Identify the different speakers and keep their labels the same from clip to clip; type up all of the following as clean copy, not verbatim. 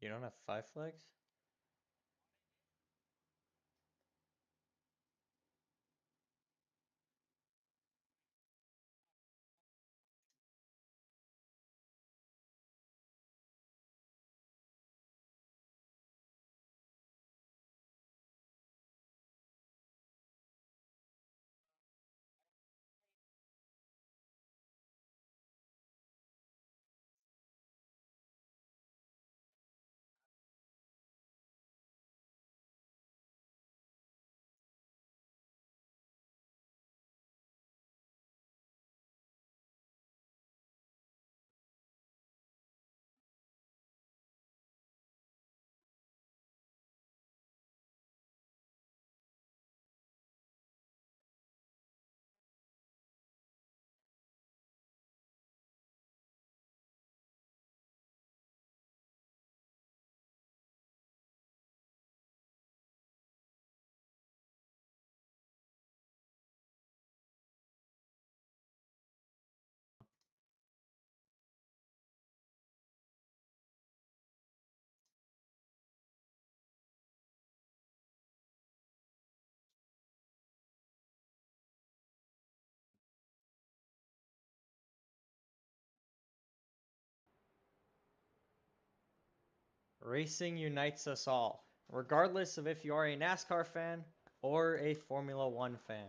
Speaker 1: You don't have Five Flags? Racing unites us all, regardless of if you are a NASCAR fan or a Formula One fan.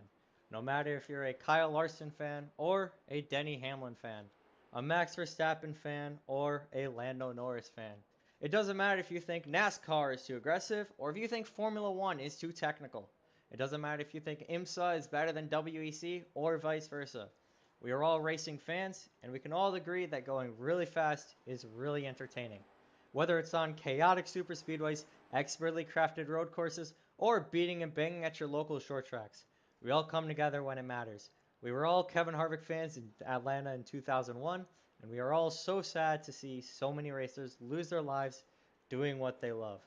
Speaker 1: No matter if you're a Kyle Larson fan or a Denny Hamlin fan, a Max Verstappen fan or a Lando Norris fan. It doesn't matter if you think NASCAR is too aggressive or if you think Formula One is too technical. It doesn't matter if you think IMSA is better than WEC or vice versa. We are all racing fans, and we can all agree that going really fast is really entertaining. Whether it's on chaotic superspeedways, expertly crafted road courses, or beating and banging at your local short tracks, we all come together when it matters. We were all Kevin Harvick fans in Atlanta in 2001, and we are all so sad to see so many racers lose their lives doing what they love.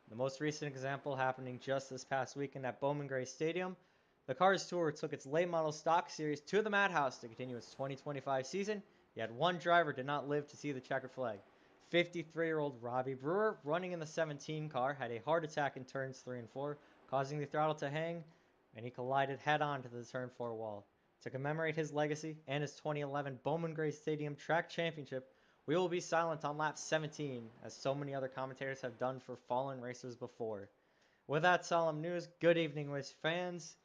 Speaker 1: The most recent example happening just this past weekend at Bowman Gray Stadium, the Cars Tour took its late model stock series to the Madhouse to continue its 2025 season, yet one driver did not live to see the checkered flag. 53-year-old Robbie Brewer, running in the 17 car, had a heart attack in turns 3 and 4, causing the throttle to hang, and he collided head-on to the turn 4 wall. To commemorate his legacy and his 2011 Bowman Gray Stadium Track Championship, we will be silent on lap 17, as so many other commentators have done for fallen racers before. With that solemn news, good evening, Wiz fans.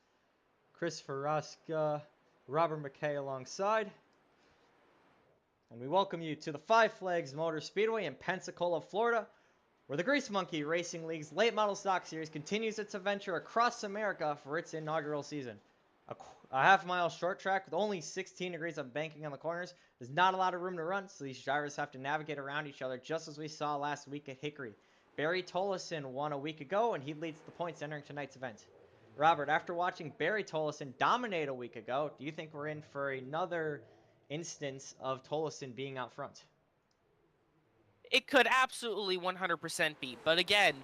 Speaker 1: Christopher Ruska, Robert McKay alongside, and we welcome you to the Five Flags Motor Speedway in Pensacola, Florida, where the Grease Monkey Racing League's Late Model Stock Series continues its adventure across America for its inaugural season. A half-mile short track with only 16 degrees of banking on the corners. There's not a lot of room to run, so these drivers have to navigate around each other, just as we saw last week at Hickory. Barry Tolleson won a week ago, and he leads the points entering tonight's event. Robert, after watching Barry Tolleson dominate a week ago, do you think we're in for another instance of Tolleson being out front?
Speaker 2: It could absolutely 100% be. But again,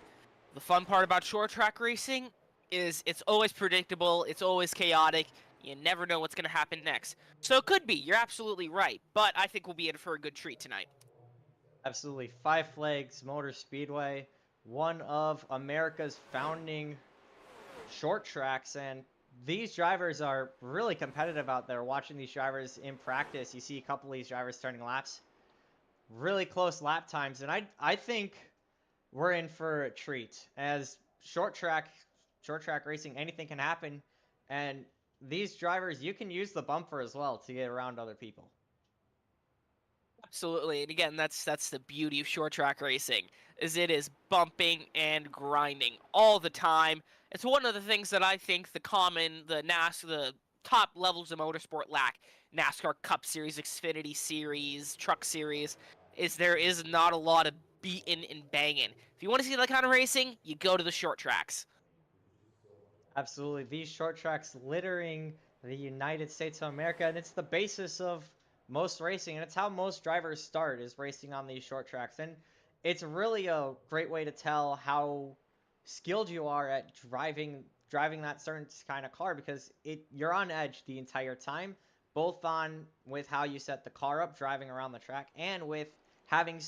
Speaker 2: the fun part about short track racing is it's always predictable, it's always chaotic. You never know what's going to happen next. So it could be. You're absolutely right. But I think we'll be in for a good treat tonight.
Speaker 1: Absolutely. Five Flags Motor Speedway, one of America's founding short tracks, and these drivers are really competitive out there. Watching these drivers in practice, you see a couple of these drivers turning laps, really close lap times, and I think we're in for a treat. As short track racing, anything can happen, and these drivers, you can use the bumper as well to get around other people.
Speaker 2: Absolutely. And again, that's the beauty of short track racing, is it is bumping and grinding all the time. It's one of the things that I think the top levels of motorsport lack. NASCAR Cup Series, Xfinity Series, Truck Series, is there is not a lot of beating and banging. If you want to see that kind of racing, you go to the short tracks.
Speaker 1: Absolutely. These short tracks littering the United States of America, and it's the basis of most racing, and it's how most drivers start, is racing on these short tracks. And it's really a great way to tell how skilled you are at driving that certain kind of car, because you're on edge the entire time, both on with how you set the car up driving around the track and with having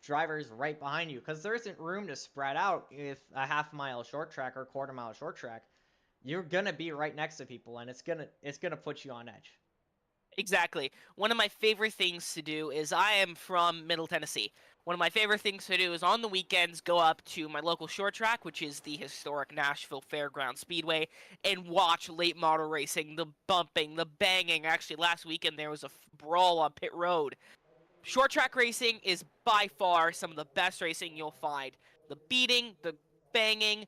Speaker 1: drivers right behind you because there isn't room to spread out with a half-mile short track or quarter-mile short track. You're gonna be right next to people, and it's gonna put you on edge.
Speaker 2: Exactly. One of my favorite things to do is I am from Middle Tennessee. One of my favorite things to do is on the weekends go up to my local short track, which is the historic Nashville Fairground Speedway, and watch late model racing, the bumping, the banging. Actually, last weekend there was a brawl on pit road. Short track racing is by far some of the best racing you'll find. The beating, the banging,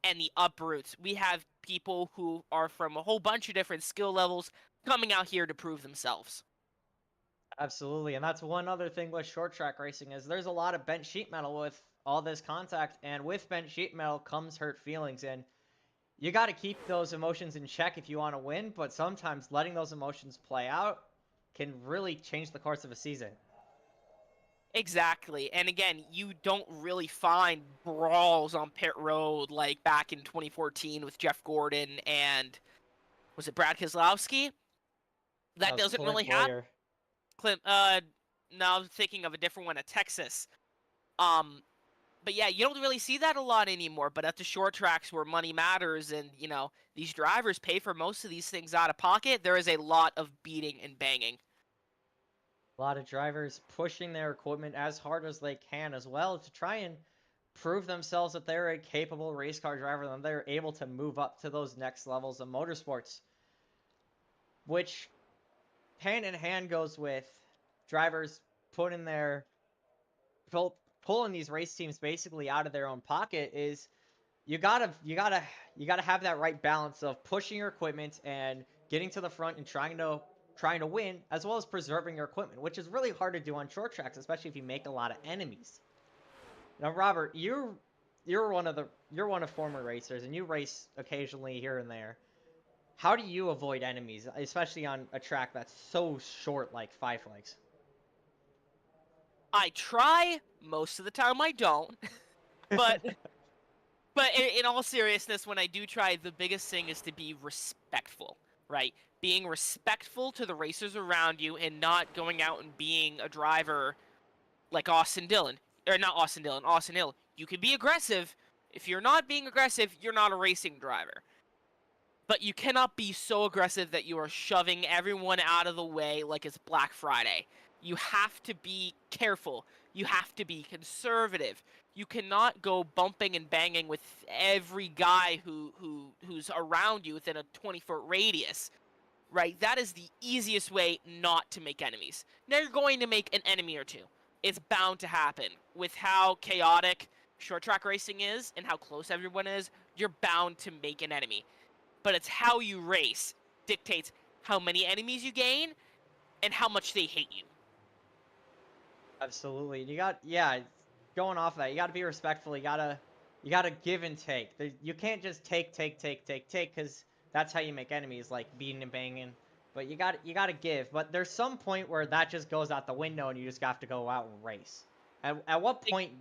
Speaker 2: and the uproots. We have people who are from a whole bunch of different skill levels coming out here to prove themselves.
Speaker 1: Absolutely, and that's one other thing with short track racing is there's a lot of bent sheet metal with all this contact, and with bent sheet metal comes hurt feelings, and you got to keep those emotions in check if you want to win, but sometimes letting those emotions play out can really change the course of a season.
Speaker 2: Exactly. And again, you don't really find brawls on pit road like back in 2014 with Jeff Gordon and was it Brad Keselowski?
Speaker 1: That
Speaker 2: That
Speaker 1: was
Speaker 2: doesn't
Speaker 1: Clint
Speaker 2: really happen.
Speaker 1: Boyer.
Speaker 2: Clint, no, I'm thinking of a different one at Texas. Um, but yeah, you don't really see that a lot anymore. But at the short tracks where money matters and, these drivers pay for most of these things out of pocket, there is a lot of beating and banging.
Speaker 1: A lot of drivers pushing their equipment as hard as they can as well to try and prove themselves that they're a capable race car driver and they're able to move up to those next levels of motorsports, which hand in hand goes with drivers putting their pulling these race teams basically out of their own pocket. Is you gotta have that right balance of pushing your equipment and getting to the front and trying to win, as well as preserving your equipment, which is really hard to do on short tracks, especially if you make a lot of enemies. Now, Robert, you're one of former racers, and you race occasionally here and there. How do you avoid enemies, especially on a track that's so short like Five Flags?
Speaker 2: I try, most of the time I don't. But But in all seriousness, when I do try, the biggest thing is to be respectful, right? Being respectful to the racers around you and not going out and being a driver like Austin Dillon. Or not Austin Dillon, Austin Hill. You can be aggressive. If you're not being aggressive, you're not a racing driver. But you cannot be so aggressive that you are shoving everyone out of the way like it's Black Friday. You have to be careful. You have to be conservative. You cannot go bumping and banging with every guy who's around you within a 20-foot radius. Right? That is the easiest way not to make enemies. Now you're going to make an enemy or two. It's bound to happen. With how chaotic short track racing is and how close everyone is, you're bound to make an enemy. But it's how you race dictates how many enemies you gain and how much they hate you.
Speaker 1: Absolutely. Yeah, going off of that, you gotta be respectful. You gotta give and take. You can't just take, because that's how you make enemies, like beating and banging. But you gotta give. But there's some point where that just goes out the window, and you just have to go out and race. At what point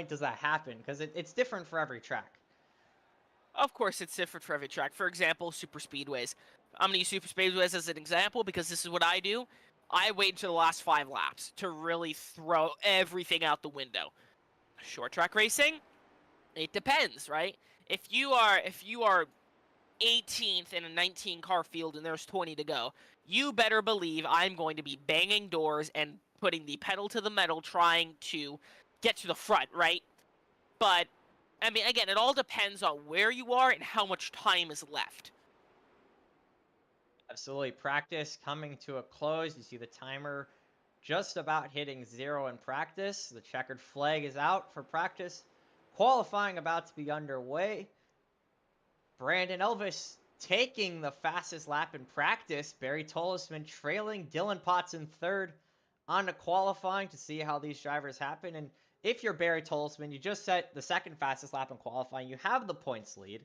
Speaker 1: does that happen? Because it's different for every track.
Speaker 2: Of course, it's different for every track. For example, super speedways. I'm going to use super speedways as an example because this is what I do. I wait until the last 5 laps to really throw everything out the window. Short track racing, it depends, right? If you are 18th in a 19 car field and there's 20 to go, you better believe I'm going to be banging doors and putting the pedal to the metal trying to get to the front, right? But I mean, again, it all depends on where you are and how much time is left.
Speaker 1: Absolutely. Practice coming to a close. You see the timer just about hitting 0 in practice. The checkered flag is out for practice. Qualifying about to be underway. Brandon Elvis taking the fastest lap in practice. Barry Tolesman trailing Dylan Potts in third on to qualifying to see how these drivers happen. And if you're Barry Tolesman, you just set the second fastest lap in qualifying. You have the points lead.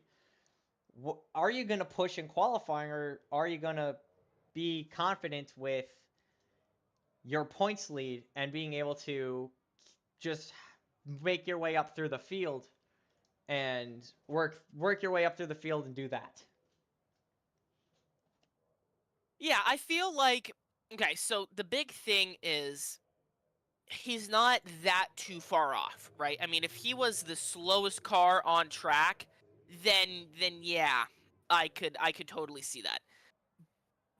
Speaker 1: Are you going to push in qualifying, or are you going to be confident with your points lead and being able to just make your way up through the field and work your way up through the field and do that?
Speaker 2: Yeah, I feel like okay, so the big thing is he's not that too far off, right? I mean, if he was the slowest car on track, then yeah, I could totally see that.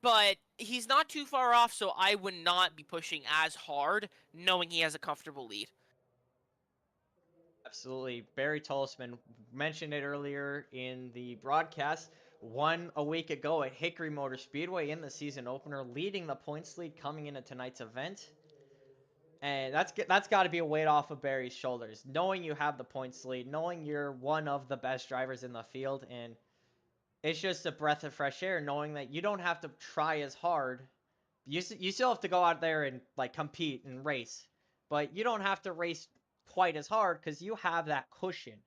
Speaker 2: But he's not too far off, so I would not be pushing as hard, knowing he has a comfortable lead.
Speaker 1: Absolutely. Barry Tolsman mentioned it earlier in the broadcast. Won a week ago at Hickory Motor Speedway in the season opener, leading the points lead coming into tonight's event. And that's got to be a weight off of Barry's shoulders, knowing you have the points lead, knowing you're one of the best drivers in the field, and it's just a breath of fresh air knowing that you don't have to try as hard. You still have to go out there and like compete and race, but you don't have to race quite as hard because you have that cushion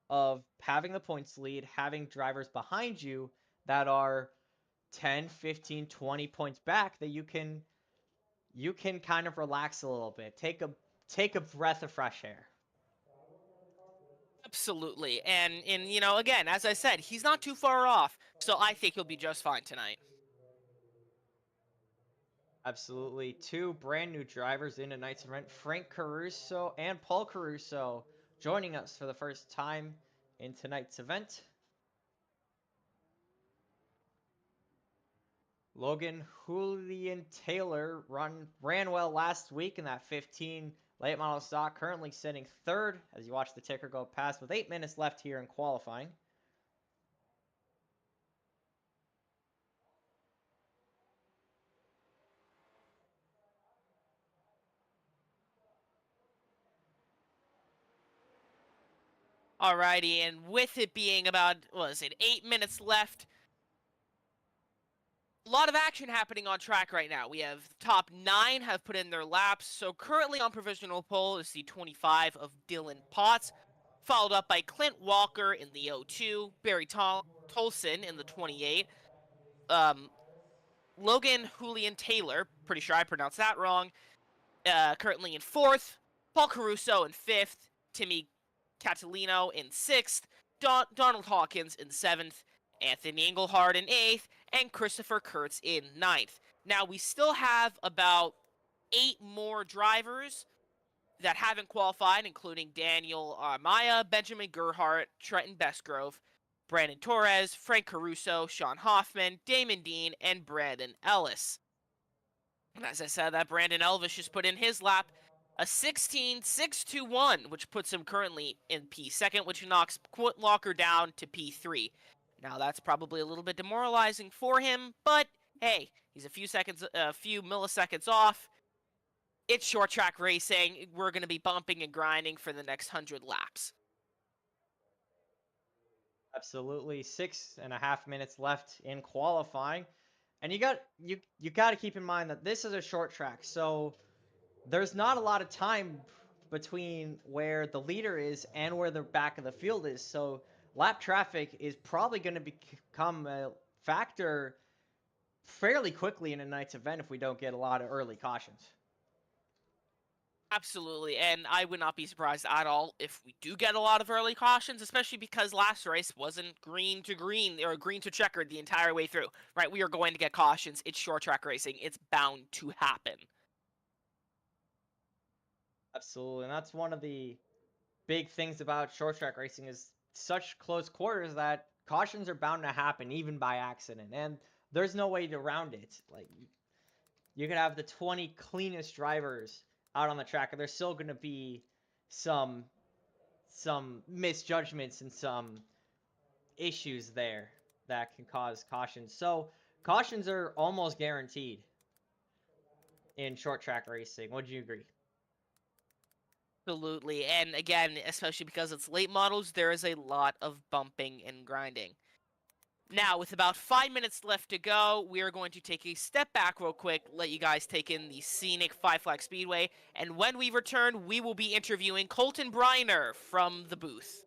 Speaker 1: of having the points lead, having drivers behind you that are 10, 15, 20 points back that you can kind of relax a little bit. Take a breath of fresh air.
Speaker 2: Absolutely. And again, as I said, he's not too far off, so I think he'll be just fine tonight.
Speaker 1: Absolutely. Two brand new drivers in tonight's event, Frank Caruso and Paul Caruso, joining us for the first time in tonight's event. Logan Julian Taylor ran well last week in that 15 late model stock, currently sitting third as you watch the ticker go past with 8 minutes left here in qualifying.
Speaker 2: Alrighty, and with it being about, what is it, 8 minutes left, a lot of action happening on track right now. We have top 9 have put in their laps, so currently on provisional pole is the 25 of Dylan Potts, followed up by Clint Walker in the 02, Barry Tolson in the 28, um, Logan Julian Taylor, pretty sure I pronounced that wrong, currently in 4th, Paul Caruso in 5th, Timmy Catalino in 6th, Donald Hawkins in 7th, Anthony Engelhard in 8th, and Christopher Kurtz in 9th. Now, we still have about 8 more drivers that haven't qualified, including Daniel Armaya, Benjamin Gerhardt, Trenton Bestgrove, Brandon Torres, Frank Caruso, Sean Hoffman, Damon Dean, and Brandon Ellis. And as I said, that Brandon Elvis just put in his lap a 16.621, which puts him currently in P2nd, which knocks Quint Walker down to P3. Now that's probably a little bit demoralizing for him, but hey, he's a few milliseconds off. It's short track racing. We're going to be bumping and grinding for the next 100 laps.
Speaker 1: Absolutely. 6.5 minutes left in qualifying. And you got to keep in mind that this is a short track, so there's not a lot of time between where the leader is and where the back of the field is. So lap traffic is probably going to become a factor fairly quickly in a night's event if we don't get a lot of early cautions.
Speaker 2: Absolutely, and I would not be surprised at all if we do get a lot of early cautions, especially because last race wasn't green to green or green to checkered the entire way through, right? We are going to get cautions. It's short track racing. It's bound to happen.
Speaker 1: Absolutely, and that's one of the big things about short track racing is such close quarters that cautions are bound to happen even by accident, and there's no way to round it. Like you could have the 20 cleanest drivers out on the track, and there's still going to be some misjudgments and some issues there that can cause cautions. So cautions are almost guaranteed in short track racing. Would you agree?
Speaker 2: Absolutely, and again, especially because it's late models, there is a lot of bumping and grinding. Now, with about 5 minutes left to go, we are going to take a step back real quick, let you guys take in the scenic Five Flags Speedway, and when we return, we will be interviewing Colton Briner from the booth.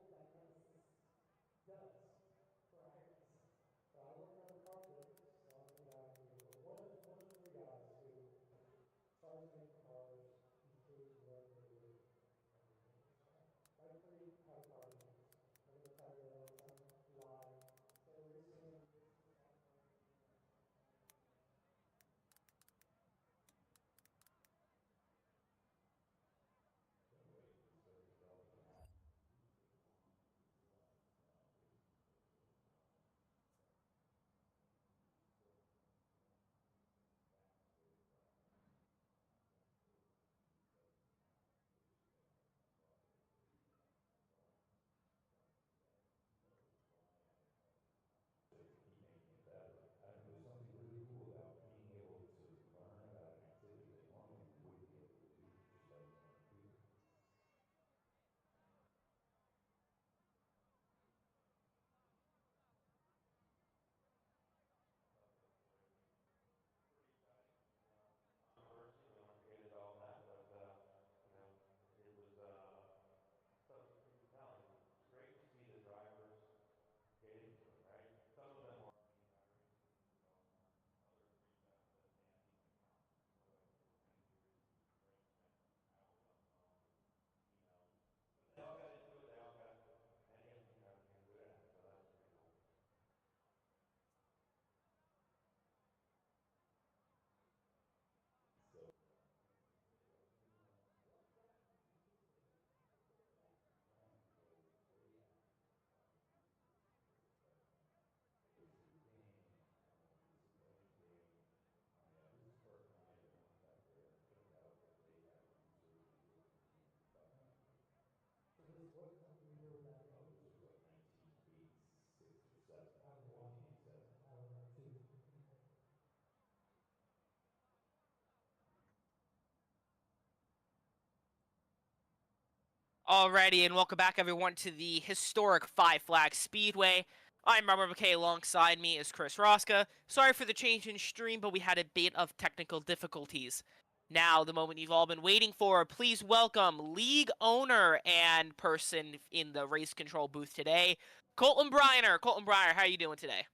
Speaker 2: Alrighty, and welcome back everyone to the historic Five Flags Speedway. I'm Robert McKay, alongside me is Chris Rosca. Sorry for the change in stream, but we had a bit of technical difficulties. Now, the moment you've all been waiting for, please welcome league owner and person in the race control booth today, Colton Briner. Colton Briner, how are you doing today?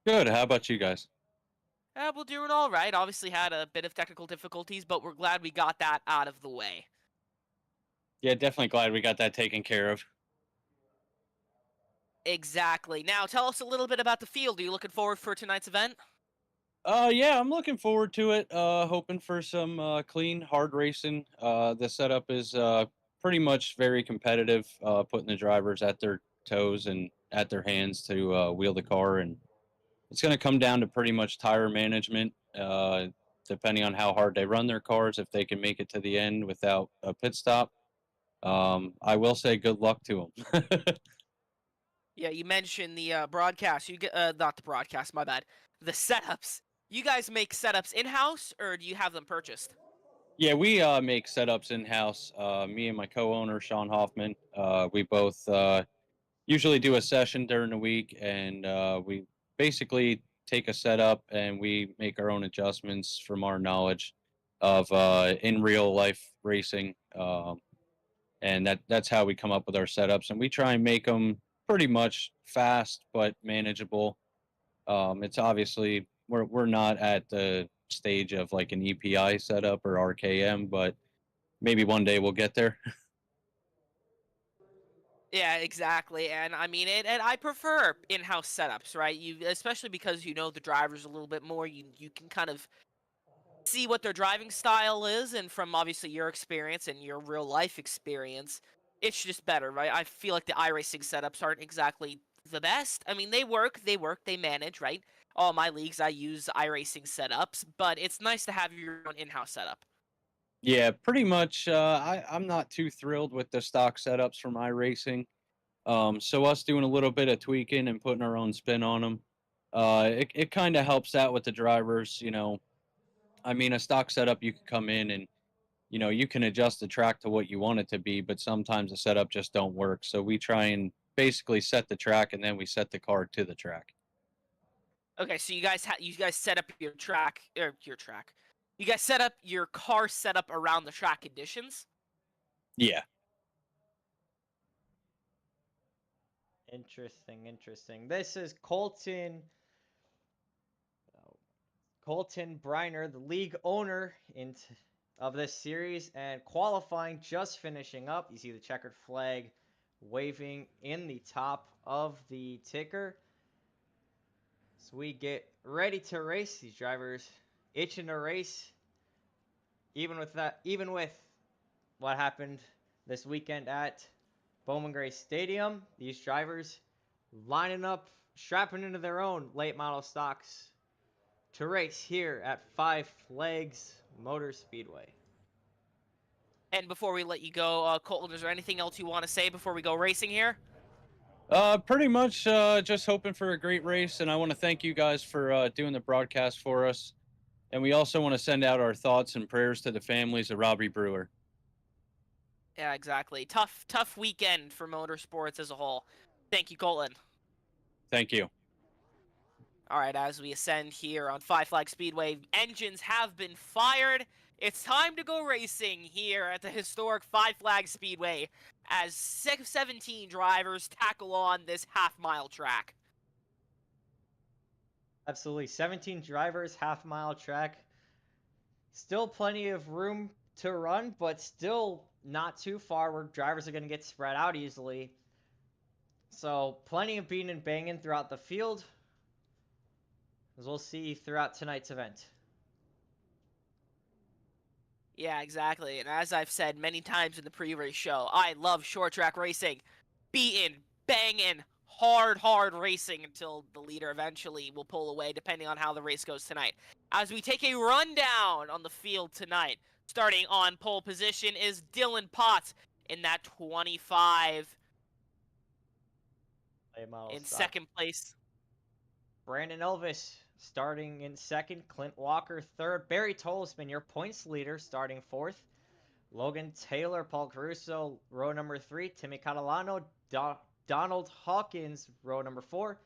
Speaker 3: Good. How about you guys?
Speaker 2: We're doing alright. Obviously had a bit of technical difficulties, but we're glad we got that out of the way.
Speaker 3: Yeah, definitely glad we got that taken care of.
Speaker 2: Exactly. Now, tell us a little bit about the field. Are you looking forward for tonight's event?
Speaker 3: Yeah, I'm looking forward to it. Hoping for some clean, hard racing. The setup is pretty much very competitive, putting the drivers at their toes and at their hands to wheel the car, and it's going to come down to pretty much tire management. Depending on how hard they run their cars, if they can make it to the end without a pit stop. I will say good luck to them.
Speaker 2: Yeah, you mentioned the broadcast. You get not the broadcast, my bad. The setups. You guys make setups in-house, or do you have them purchased?
Speaker 3: Yeah, we make setups in house. Me and my co-owner Sean Hoffman. We both usually do a session during the week, and we basically take a setup and we make our own adjustments from our knowledge of in real life racing, and that's how we come up with our setups. And we try and make them pretty much fast but manageable. It's obviously we're not at the stage of like an EPI setup or RKM, but maybe one day we'll get there.
Speaker 2: Yeah, exactly. And I mean it. And I prefer in-house setups, right? You, especially because you know the drivers a little bit more. You can kind of see what their driving style is, and from obviously your experience and your real life experience, it's just better, right? I feel like the iRacing setups aren't exactly the best. I mean, they manage, right? All my leagues, I use iRacing setups, but it's nice to have your own in-house setup.
Speaker 3: Yeah, pretty much. I'm not too thrilled with the stock setups from iRacing. So us doing a little bit of tweaking and putting our own spin on them, it kind of helps out with the drivers. I mean, a stock setup you can come in and you can adjust the track to what you want it to be, but sometimes the setup just don't work. So we try and basically set the track, and then we set the car to the track.
Speaker 2: Okay, so you guys set up your track or your track. You guys set up your car setup around the track conditions.
Speaker 3: Yeah.
Speaker 1: Interesting. This is Colton Briner, the league owner of this series, and qualifying just finishing up. You see the checkered flag waving in the top of the ticker. So we get ready to race. These drivers itching to race. Even with what happened this weekend at Bowman Gray Stadium, these drivers lining up, strapping into their own late model stocks to race here at Five Flags Motor Speedway.
Speaker 2: And before we let you go, Colton, is there anything else you want to say before we go racing here?
Speaker 3: Pretty much just hoping for a great race, and I want to thank you guys for doing the broadcast for us. And we also want to send out our thoughts and prayers to the families of Robbie Brewer.
Speaker 2: Yeah, exactly. Tough weekend for motorsports as a whole. Thank you, Colton.
Speaker 3: Thank you.
Speaker 2: All right, as we ascend here on Five Flag Speedway, engines have been fired. It's time to go racing here at the historic Five Flag Speedway as 17 drivers tackle on this half-mile track.
Speaker 1: Absolutely. 17 drivers, half-mile track. Still plenty of room to run, but still not too far where drivers are going to get spread out easily. So plenty of beating and banging throughout the field, as we'll see throughout tonight's event.
Speaker 2: Yeah, exactly. And as I've said many times in the pre-race show, I love short track racing. Beating, banging, hard racing until the leader eventually will pull away, depending on how the race goes tonight. As we take a rundown on the field tonight, starting on pole position is Dylan Potts in that 25. In second place,
Speaker 1: Brandon Elvis starting in second. Clint Walker third. Barry Tolsman, your points leader, starting fourth. Logan Taylor, Paul Caruso, row number 3. Timmy Catalano, Donald Hawkins, row number 4.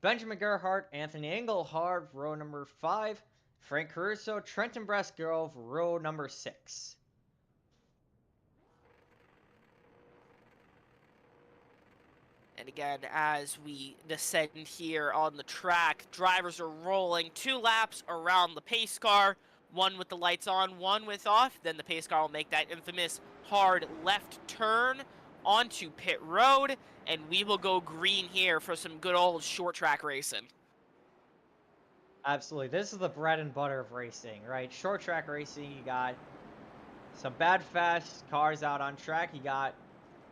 Speaker 1: Benjamin Gerhardt, Anthony Engelhard, row number 5. Frank Caruso, Trenton Brasgrove, row number 6.
Speaker 2: And again, as we descend here on the track, drivers are rolling 2 laps around the pace car, one with the lights on, one with off. Then the pace car will make that infamous hard left turn onto pit road, and we will go green here for some good old short track racing.
Speaker 1: Absolutely. This is the bread and butter of racing, right? Short track racing, you got some bad, fast cars out on track. You got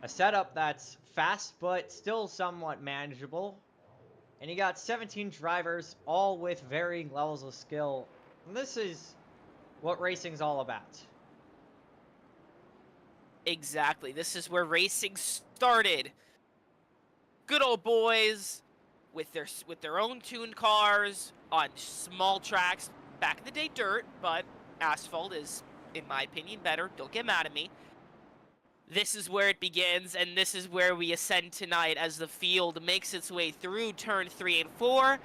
Speaker 1: a setup that's fast, but still somewhat manageable. And you got 17 drivers, all with varying levels of skill. And this is what racing's all about.
Speaker 2: Exactly. This is where racing started. Good old boys with their own tuned cars on small tracks. Back in the day, dirt, but asphalt is, in my opinion, better. Don't get mad at me. This is where it begins, and this is where we ascend tonight as the field makes its way through turn 3 and 4.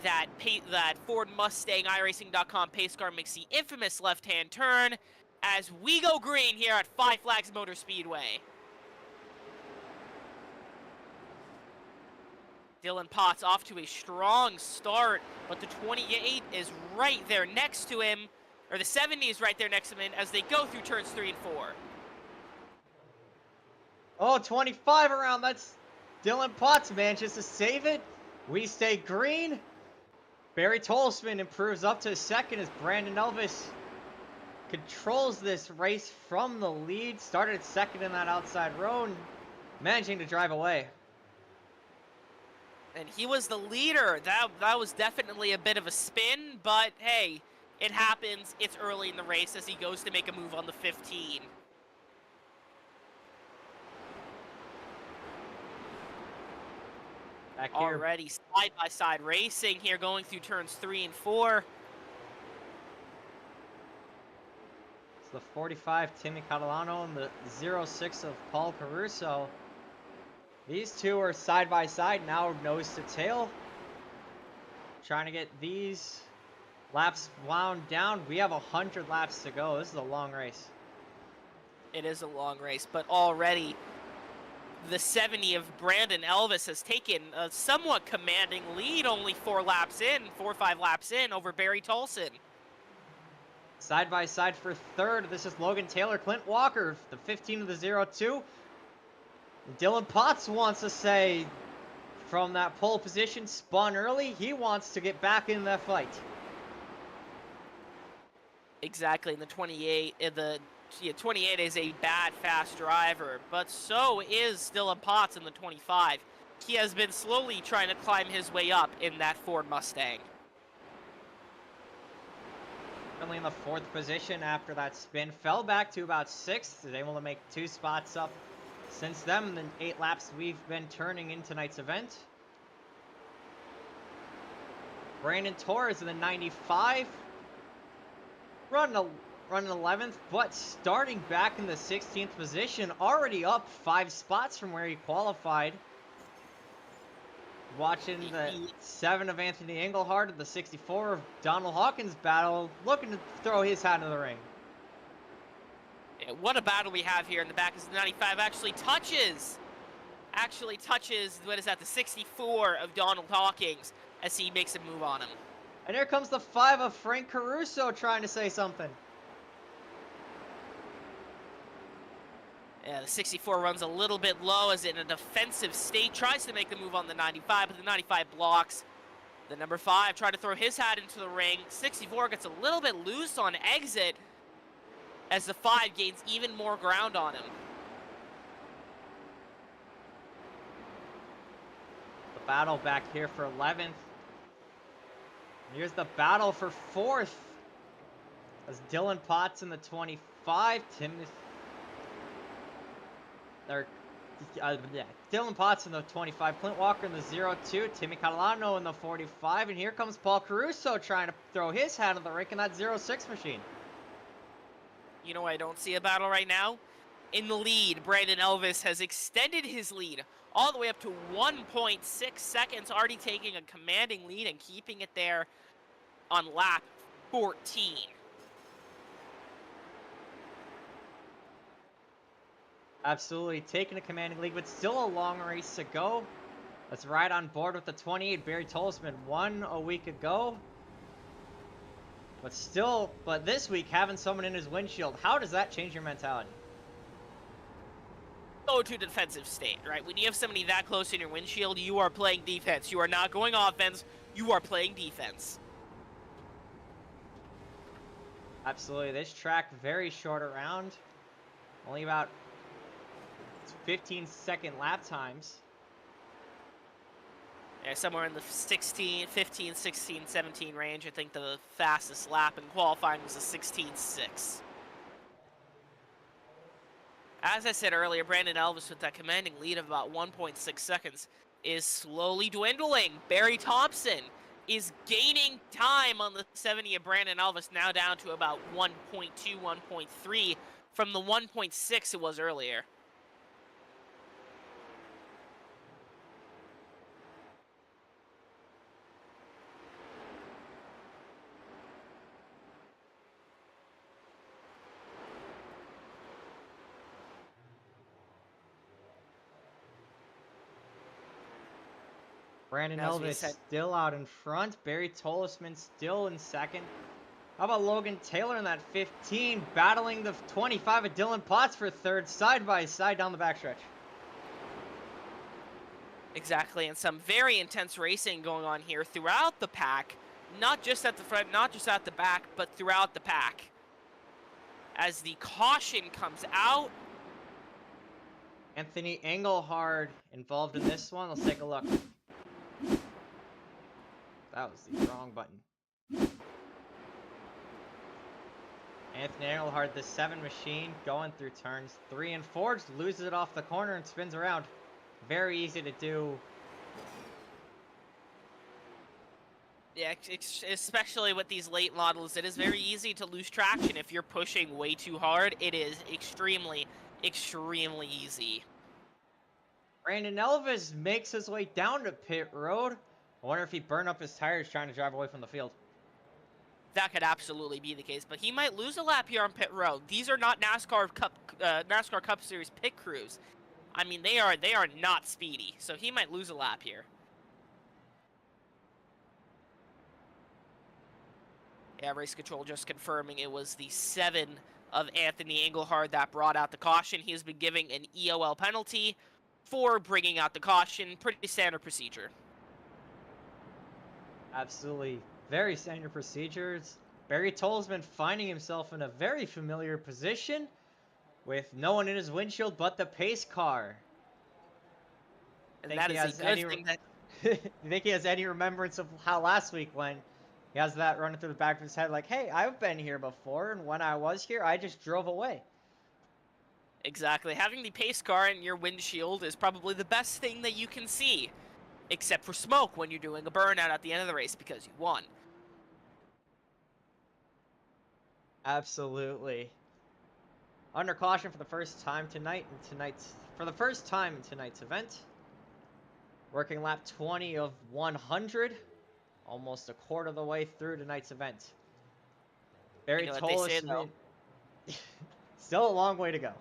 Speaker 2: That Ford Mustang iRacing.com pace car makes the infamous left-hand turn as we go green here at Five Flags Motor Speedway. Dylan Potts off to a strong start, but the 28 is right there next to him, or the 70 is right there next to him as they go through turns 3 and 4.
Speaker 1: Oh, 25 around. That's Dylan Potts manages to save it. We stay green. Barry Tolsman improves up to second as Brandon Elvis controls this race from the lead. Started second in that outside row and managing to drive away.
Speaker 2: And he was the leader. That was definitely a bit of a spin, but hey, it happens. It's early in the race as he goes to make a move on the 15.
Speaker 1: Back here.
Speaker 2: Already side-by-side racing here, going through turns 3 and 4.
Speaker 1: It's the 45 Timmy Catalano and the 06 of Paul Caruso. These two are side by side now, nose to tail. Trying to get these laps wound down. We have 100 laps to go. This is a long race.
Speaker 2: It is a long race, but already the 70 of Brandon Elvis has taken a somewhat commanding lead, only 4 or 5 laps in over Barry Tolson.
Speaker 1: Side by side for third. This is Logan Taylor, Clint Walker, the 15 of the 02. Dylan Potts wants to say from that pole position, spun early. He wants to get back in that fight.
Speaker 2: Exactly, and the 28, 28 is a bad, fast driver, but so is Dylan Potts in the 25. He has been slowly trying to climb his way up in that Ford Mustang.
Speaker 1: Only in the 4th position after that spin. Fell back to about 6th. Was able to make 2 spots up since then. The 8 laps we've been turning in tonight's event. Brandon Torres in the 95. Running 11th, but starting back in the 16th position, already up 5 spots from where he qualified. Watching the 7 of Anthony Engelhard and the 64 of Donald Hawkins battle, looking to throw his hat in the ring.
Speaker 2: Yeah, what a battle we have here in the back as the 95 actually touches, what is that, the 64 of Donald Hawkins as he makes a move on him.
Speaker 1: And here comes the 5 of Frank Caruso trying to say something.
Speaker 2: Yeah, the 64 runs a little bit low as in a defensive state, tries to make the move on the 95, but the 95 blocks. The number 5 tried to throw his hat into the ring. 64 gets a little bit loose on exit as the 5 gains even more ground on him.
Speaker 1: The battle back here for 11th. Here's the battle for 4th. As Dylan Potts in the 25, Dylan Potts in the 25, Clint Walker in the 02, Timmy Catalano in the 45, and here comes Paul Caruso trying to throw his hat in the ring in that 06 machine.
Speaker 2: You know, I don't see a battle right now. In the lead, Brandon Elvis has extended his lead all the way up to 1.6 seconds, already taking a commanding lead and keeping it there on lap 14.
Speaker 1: Absolutely taking a commanding lead, but still a long race to go. Let's ride on board with the 28. Barry Tolsman won a week ago. But this week, having someone in his windshield, how does that change your mentality?
Speaker 2: Go to defensive state, right? When you have somebody that close in your windshield, you are playing defense. You are not going offense. You are playing defense.
Speaker 1: Absolutely. This track, very short around. Only about 15-second lap times.
Speaker 2: Yeah, somewhere in the 15, 16, 17 range. I think the fastest lap in qualifying was a 16.6. As I said earlier, Brandon Elvis with that commanding lead of about 1.6 seconds is slowly dwindling. Barry Thompson is gaining time on the 70 of Brandon Elvis, now down to about 1.2, 1.3 from the 1.6 it was earlier.
Speaker 1: Brandon
Speaker 2: As we
Speaker 1: Elvis
Speaker 2: said-
Speaker 1: still out in front. Barry Tolsman still in second. How about Logan Taylor in that 15, battling the 25 of Dylan Potts for third, side by side down the backstretch.
Speaker 2: Exactly, and some very intense racing going on here throughout the pack. Not just at the front, not just at the back, but throughout the pack. As the caution comes out.
Speaker 1: Anthony Engelhard involved in this one. Let's take a look. That was the wrong button. Anthony Engelhard, the 7 machine, going through turns 3 and 4, just loses it off the corner and spins around. Very easy to do.
Speaker 2: Yeah, especially with these late models, it is very easy to lose traction if you're pushing way too hard. It is extremely, extremely easy.
Speaker 1: Brandon Elvis makes his way down to pit road. I wonder if he burned up his tires trying to drive away from the field.
Speaker 2: That could absolutely be the case, but he might lose a lap here on pit road. These are not NASCAR Cup Series pit crews. I mean, they are not speedy, so he might lose a lap here. Yeah, race control just confirming it was the 7 of Anthony Engelhard that brought out the caution. He has been giving an EOL penalty for bringing out the caution. Pretty standard procedure.
Speaker 1: Absolutely. Very standard procedures. Barry Tolsman finding himself in a very familiar position with no one in his windshield but the pace car.
Speaker 2: And that is a good thing that...
Speaker 1: You think he has any remembrance of how last week went? He has that running through the back of his head like, hey, I've been here before, and when I was here, I just drove away.
Speaker 2: Exactly. Having the pace car in your windshield is probably the best thing that you can see. Except for smoke when you're doing a burnout at the end of the race because you won.
Speaker 1: Absolutely. Under caution for the first time tonight in tonight's event. Working lap 20 of 100. Almost a quarter of the way through tonight's event. Barry Tolsman. Still a long way to go.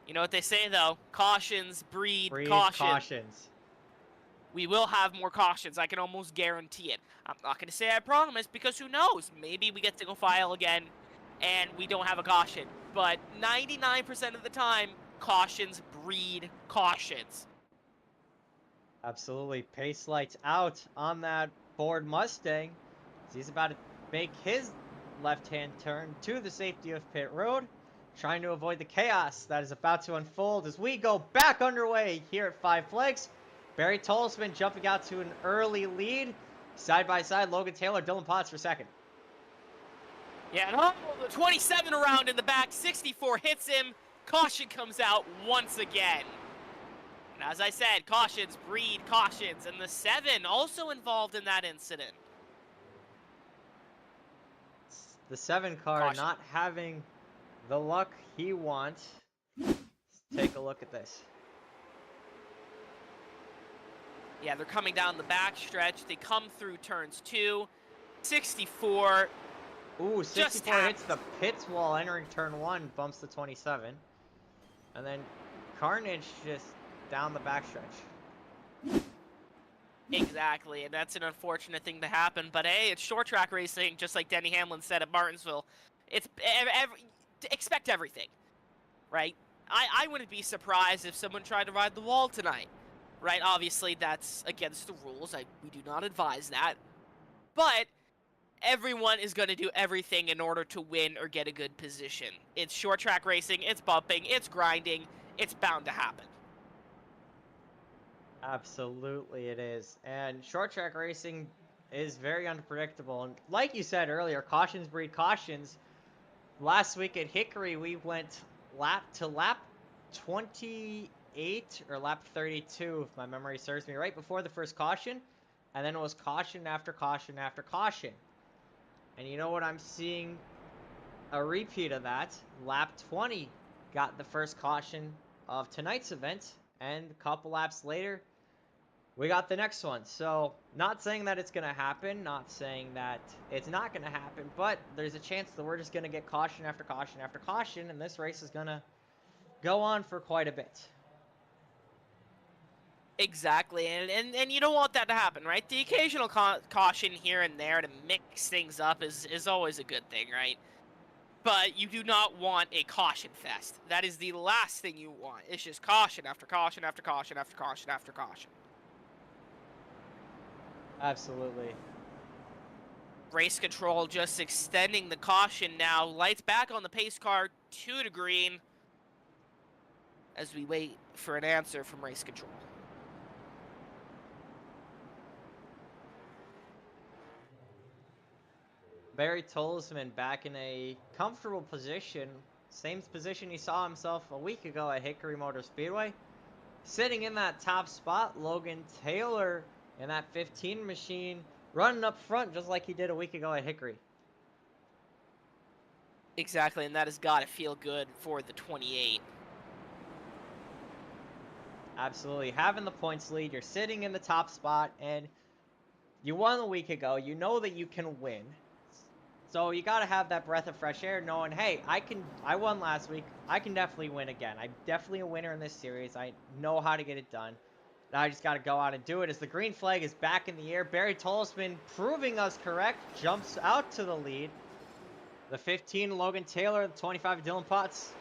Speaker 2: You know what they say though? Cautions breed cautions. We will have more cautions. I can almost guarantee it. I'm not going to say I promise because who knows? Maybe we get single file again and we don't have a caution. But 99% of the time, cautions breed cautions.
Speaker 1: Absolutely. Pace lights out on that Ford Mustang. He's about to make his left-hand turn to the safety of pit road, trying to avoid the chaos that is about to unfold as we go back underway here at Five Flags. Barry Tolsman jumping out to an early lead. Side by side, Logan Taylor, Dylan Potts for second.
Speaker 2: Yeah, and the 27 around in the back, 64 hits him. Caution comes out once again. And as I said, cautions breed cautions, and the 7 also involved in that incident.
Speaker 1: The 7 car
Speaker 2: Caution.
Speaker 1: not having the luck he wants. Let's take a look at this.
Speaker 2: Yeah, they're coming down the back stretch. They come through turns 2, 64.
Speaker 1: Ooh, 64 hits the pits wall entering turn 1, bumps to 27. And then Carnage just down the backstretch.
Speaker 2: Exactly, and that's an unfortunate thing to happen. But hey, it's short track racing, just like Denny Hamlin said at Martinsville. It's expect everything, right? I wouldn't be surprised if someone tried to ride the wall tonight, right? Obviously, that's against the rules. We do not advise that. But everyone is going to do everything in order to win or get a good position. It's short track racing, it's bumping, it's grinding, it's bound to happen.
Speaker 1: Absolutely it is. And short track racing is very unpredictable. And like you said earlier, cautions breed cautions. Last week at Hickory, we went lap to lap 28 or lap 32, if my memory serves me, right before the first caution. And then it was caution after caution after caution. And you know what? I'm seeing a repeat of that. Lap 20 got the first caution of tonight's event. And a couple laps later, we got the next one. So, not saying that it's going to happen, not saying that it's not going to happen, but there's a chance that we're just going to get caution after caution after caution, and this race is going to go on for quite a bit.
Speaker 2: Exactly, and you don't want that to happen, right? The occasional caution here and there to mix things up is always a good thing, right? But you do not want a caution fest. That is the last thing you want. It's just caution after caution after caution after caution after caution.
Speaker 1: Absolutely.
Speaker 2: Race control just extending the caution now. Lights back on the pace car, 2 to green. As we wait for an answer from race control.
Speaker 1: Barry Tolzman back in a comfortable position. Same position he saw himself a week ago at Hickory Motor Speedway. Sitting in that top spot, Logan Taylor in that 15 machine, running up front just like he did a week ago at Hickory.
Speaker 2: Exactly, and that has got to feel good for the 28.
Speaker 1: Absolutely. Having the points lead, you're sitting in the top spot, and you won a week ago. You know that you can win. So you got to have that breath of fresh air knowing, hey, I won last week. I can definitely win again. I'm definitely a winner in this series. I know how to get it done. Now I just got to go out and do it. As the green flag is back in the air, Barry Tolzman proving us correct, jumps out to the lead. The 15, Logan Taylor, the 25, Dylan Potts,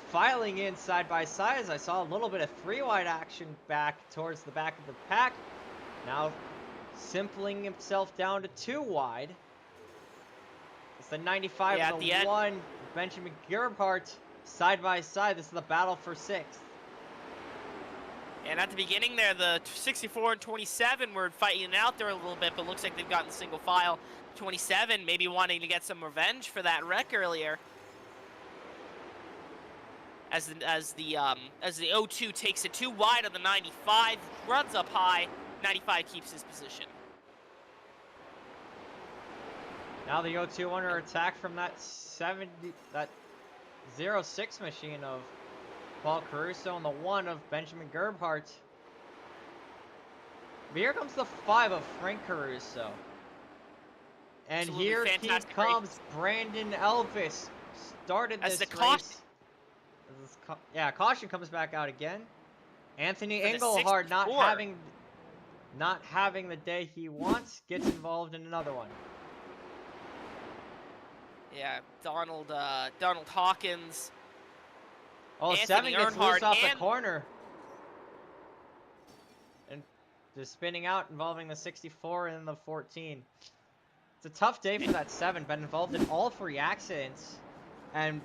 Speaker 1: filing in side by side as I saw a little bit of 3-wide action back towards the back of the pack. Now simpling himself down to 2-wide. It's the 95 and the 1, Benjamin Gerhardt, side by side. This is the battle for 6th.
Speaker 2: And at the beginning there, the 64 and 27 were fighting out there a little bit, but looks like they've gotten single file. 27 maybe wanting to get some revenge for that wreck earlier. As the 02 takes it 2 wide on the 95, runs up high. 95 keeps his position.
Speaker 1: Now the 02 under attack from that 06 machine of Paul Caruso and the 1 of Benjamin Gerhardt. But here comes the 5 of Frank Caruso. And
Speaker 2: Absolutely
Speaker 1: here he comes,
Speaker 2: race.
Speaker 1: Brandon Elvis. Started this race. Yeah, caution comes back out again. Anthony Engelhardt not having the day he wants, gets involved in another one.
Speaker 2: Yeah, Donald Hawkins.
Speaker 1: Oh,
Speaker 2: Anthony
Speaker 1: 7 gets loose
Speaker 2: Earnhardt
Speaker 1: off the corner. And just spinning out, involving the 64 and the 14. It's a tough day for that 7. Been involved in all 3 accidents. And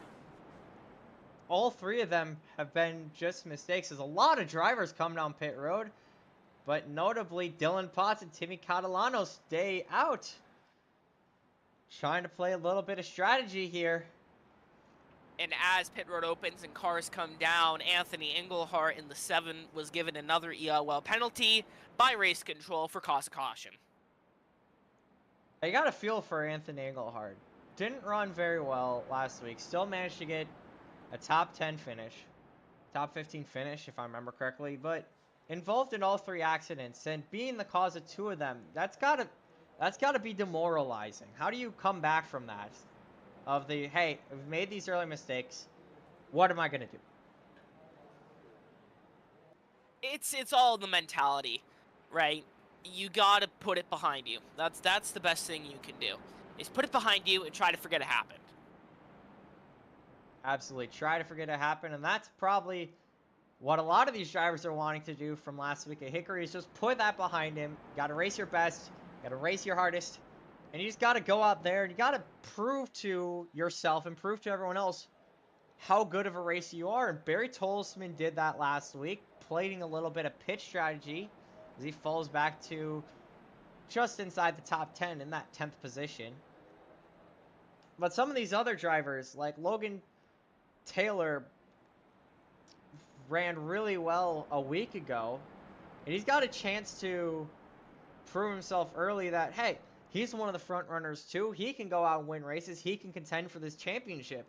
Speaker 1: all 3 of them have been just mistakes. There's a lot of drivers come down pit road. But notably, Dylan Potts and Timmy Catalano stay out. Trying to play a little bit of strategy here.
Speaker 2: And as pit road opens and cars come down, Anthony Engelhardt in the 7 was given another ELL penalty by race control for cause of caution.
Speaker 1: I got a feel for Anthony Engelhardt. Didn't run very well last week. Still managed to get a top 10 finish, top 15 finish, if I remember correctly, but involved in all 3 accidents and being the cause of 2 of them, that's gotta be demoralizing. How do you come back from that? Of the, hey, we've made these early mistakes. What am I gonna do?
Speaker 2: It's all the mentality, right? You gotta put it behind you. That's the best thing you can do. Is put it behind you and try to forget it happened.
Speaker 1: Absolutely. Try to forget it happened, and that's probably what a lot of these drivers are wanting to do from last week at Hickory is just put that behind him. You got to race your best. You got to race your hardest. And you just got to go out there and you got to prove to yourself and prove to everyone else how good of a racer you are. And Barry Tolsman did that last week, playing a little bit of pitch strategy as he falls back to just inside the top 10 in that 10th position. But some of these other drivers, like Logan Taylor, ran really well a week ago, and he's got a chance to prove himself early that, hey, he's one of the front runners too. He can go out and win races. He can contend for this championship.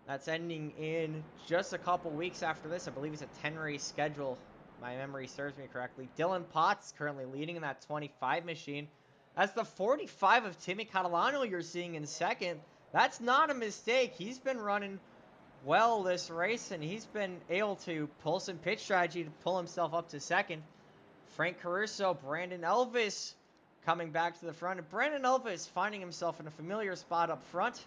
Speaker 1: That's ending in just a couple weeks after this. I believe it's a 10-race schedule. My memory serves me correctly. Dylan Potts currently leading in that 25 machine. That's the 45 of Timmy Catalano you're seeing in second. That's not a mistake. He's been running well this race, and he's been able to pull some pitch strategy to pull himself up to second. Frank Caruso, Brandon Elvis coming back to the front. And Brandon Elvis finding himself in a familiar spot up front.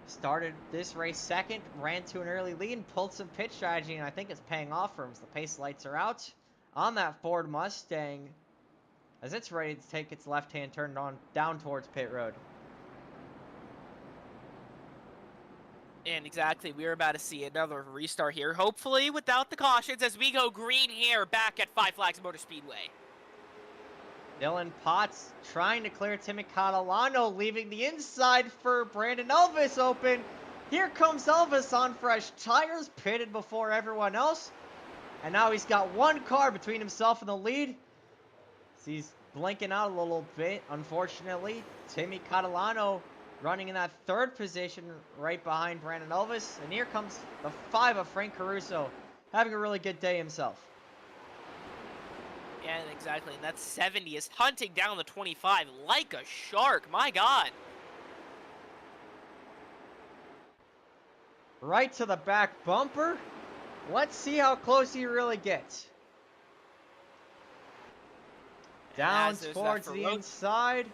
Speaker 1: Started this race second, ran to an early lead, and pulled some pitch strategy, and I think it's paying off for him as the pace lights are out on that Ford Mustang as it's ready to take its left-hand turn on down towards pit road.
Speaker 2: And exactly, we're about to see another restart here, hopefully without the cautions, as we go green here back at Five Flags Motor Speedway.
Speaker 1: Dylan Potts trying to clear Timmy Catalano, leaving the inside for Brandon Elvis open. Here comes Elvis on fresh tires, pitted before everyone else. And now he's got one car between himself and the lead. He's blinking out a little bit, unfortunately. Timmy Catalano running in that 3rd position right behind Brandon Elvis. And here comes the 5 of Frank Caruso, having a really good day himself.
Speaker 2: Yeah, exactly. And that 70 is hunting down the 25 like a shark. My God.
Speaker 1: Right to the back bumper. Let's see how close he really gets. Down towards the inside.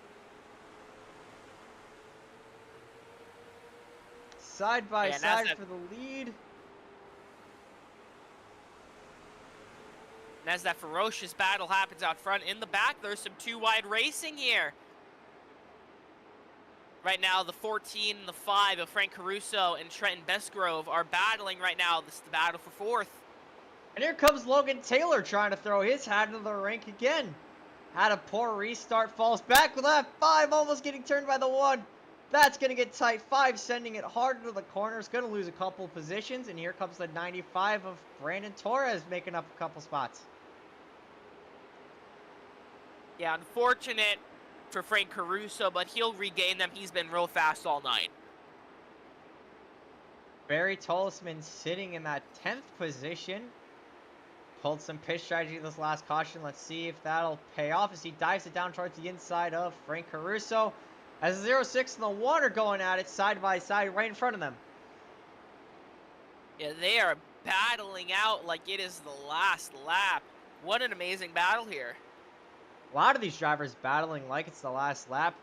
Speaker 1: Side by side for the lead.
Speaker 2: And as that ferocious battle happens out front, in the back, there's some 2-wide racing here. Right now, the 14 and the 5 of Frank Caruso and Trenton Bestgrove are battling right now. This is the battle for 4th.
Speaker 1: And here comes Logan Taylor trying to throw his hat into the rink again. Had a poor restart, falls back with that 5, almost getting turned by the 1. That's going to get tight. 5 sending it hard into the corners. Going to lose a couple positions. And here comes the 95 of Brandon Torres making up a couple spots.
Speaker 2: Yeah, unfortunate for Frank Caruso, but he'll regain them. He's been real fast all night.
Speaker 1: Barry Tolsman sitting in that 10th position. Pulled some pitch strategy this last caution. Let's see if that'll pay off as he dives it down towards the inside of Frank Caruso. As the 06 and the 1 are going at it side by side right in front of them.
Speaker 2: Yeah, they are battling out like it is the last lap. What an amazing battle here.
Speaker 1: A lot of these drivers battling like it's the last lap.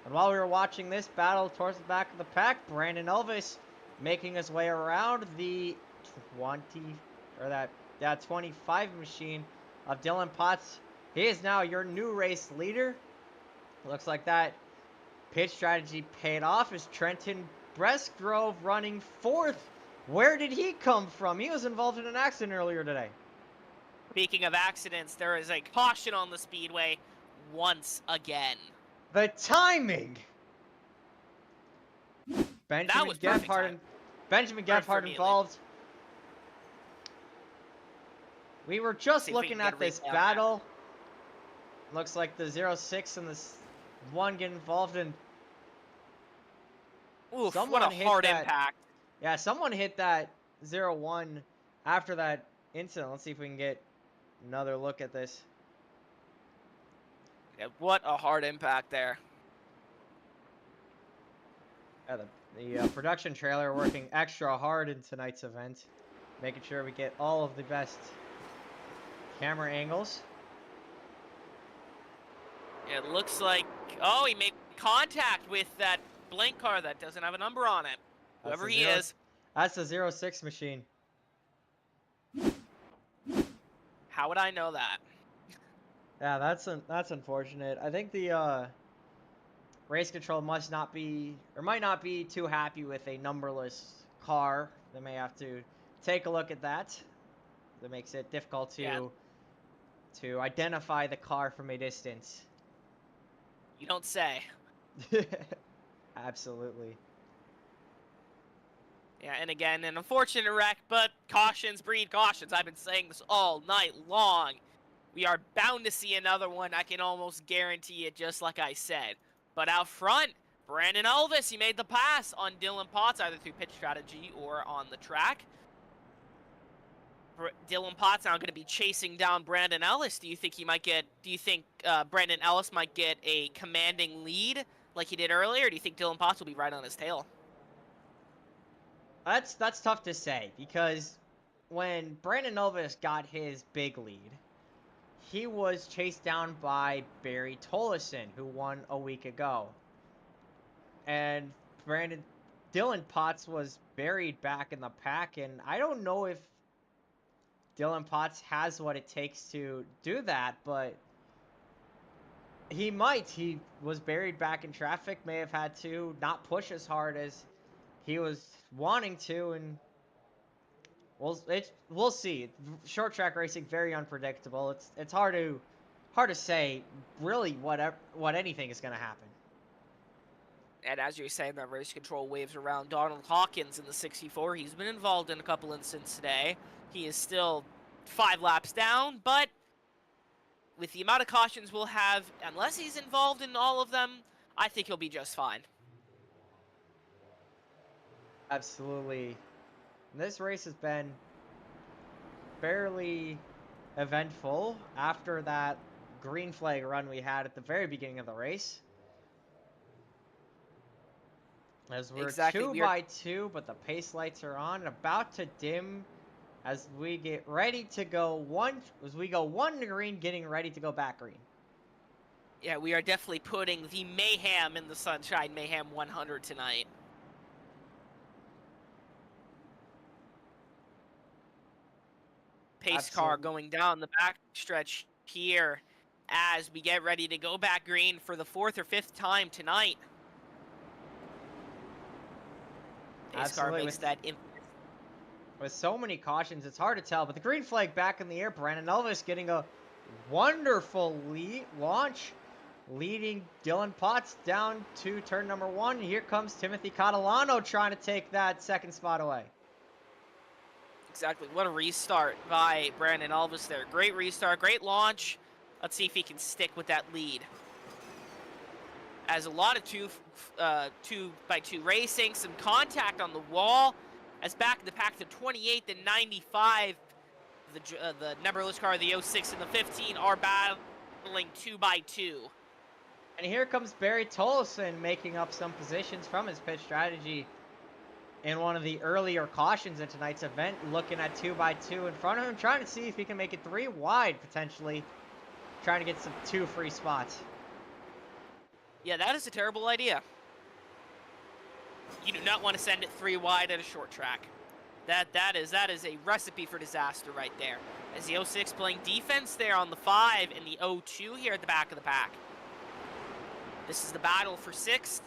Speaker 1: And while we were watching this battle towards the back of the pack, Brandon Elvis making his way around the 25 machine of Dylan Potts. He is now your new race leader. Looks like that pitch strategy paid off as Trenton Bestgrove running 4th. Where did he come from? He was involved in an accident earlier today.
Speaker 2: Speaking of accidents, there is a caution on the speedway once again.
Speaker 1: The timing! Benjamin Gephardt involved. We were just looking at this battle. Looks like the 06 and the 1 get involved, and
Speaker 2: oof, what a hard impact.
Speaker 1: Yeah, someone hit that 0-1 after that incident. Let's see if we can get another look at this.
Speaker 2: Yeah, what a hard impact there.
Speaker 1: Yeah, the production trailer working extra hard in tonight's event, making sure we get all of the best camera angles.
Speaker 2: It looks like, oh, he made contact with that blank car that doesn't have a number on it. Whoever he is.
Speaker 1: That's the 06 machine.
Speaker 2: How would I know that?
Speaker 1: Yeah, that's unfortunate. I think the race control must not be, or might not be, too happy with a numberless car. They may have to take a look at that. That makes it difficult to identify the car from a distance.
Speaker 2: You don't say.
Speaker 1: Absolutely.
Speaker 2: Yeah, and again, an unfortunate wreck, but cautions breed cautions. I've been saying this all night long. We are bound to see another one. I can almost guarantee it, just like I said. But out front, Brandon Elvis, he made the pass on Dylan Potts, either through pitch strategy or on the track. Dylan Potts now going to be chasing down Brandon Ellis. Do you think Brandon Ellis might get a commanding lead like he did earlier? Or do you think Dylan Potts will be right on his tail?
Speaker 1: That's tough to say, because when Brandon Elvis got his big lead, he was chased down by Barry Tolleson, who won a week ago. And Dylan Potts was buried back in the pack, and I don't know if Dylan Potts has what it takes to do that, but he might. He was buried back in traffic, may have had to not push as hard as he was wanting to, and we'll see. Short track racing, very unpredictable. It's hard to say really what anything is going to happen.
Speaker 2: And as you're saying, that race control waves around Donald Hawkins in the 64. He's been involved in a couple incidents today. He is still 5 laps down, but with the amount of cautions we'll have, unless he's involved in all of them, I think he'll be just fine.
Speaker 1: Absolutely. This race has been fairly eventful after that green flag run we had at the very beginning of the race. As we're
Speaker 2: Exactly.
Speaker 1: 2x2, but the pace lights are on and about to dim as we get ready to go one to green, getting ready to go back green.
Speaker 2: Yeah, we are definitely putting the Mayhem in the sunshine, Mayhem 100 tonight. Pace car going down the back stretch here as we get ready to go back green for the 4th or 5th time tonight. Pace car makes that
Speaker 1: with so many cautions, it's hard to tell, but the green flag back in the air. Brandon Elvis getting a wonderful launch, leading Dylan Potts down to turn number 1. Here comes Timothy Catalano trying to take that second spot away.
Speaker 2: Exactly. What a restart by Brandon Elvis there. Great restart, great launch. Let's see if he can stick with that lead. As a lot of 2x2 racing, some contact on the wall. As back in the pack, the 28 and 95, the numberless car, the 06 and the 15 are battling 2x2.
Speaker 1: And here comes Barry Tolleson making up some positions from his pitch strategy in one of the earlier cautions in tonight's event, looking at 2x2 in front of him, trying to see if he can make it 3 wide, potentially, trying to get some 2 free spots.
Speaker 2: Yeah, that is a terrible idea. You do not want to send it 3 wide at a short track. That is a recipe for disaster right there. As the 06 playing defense there on the 5 and the 02 here at the back of the pack. This is the battle for 7th.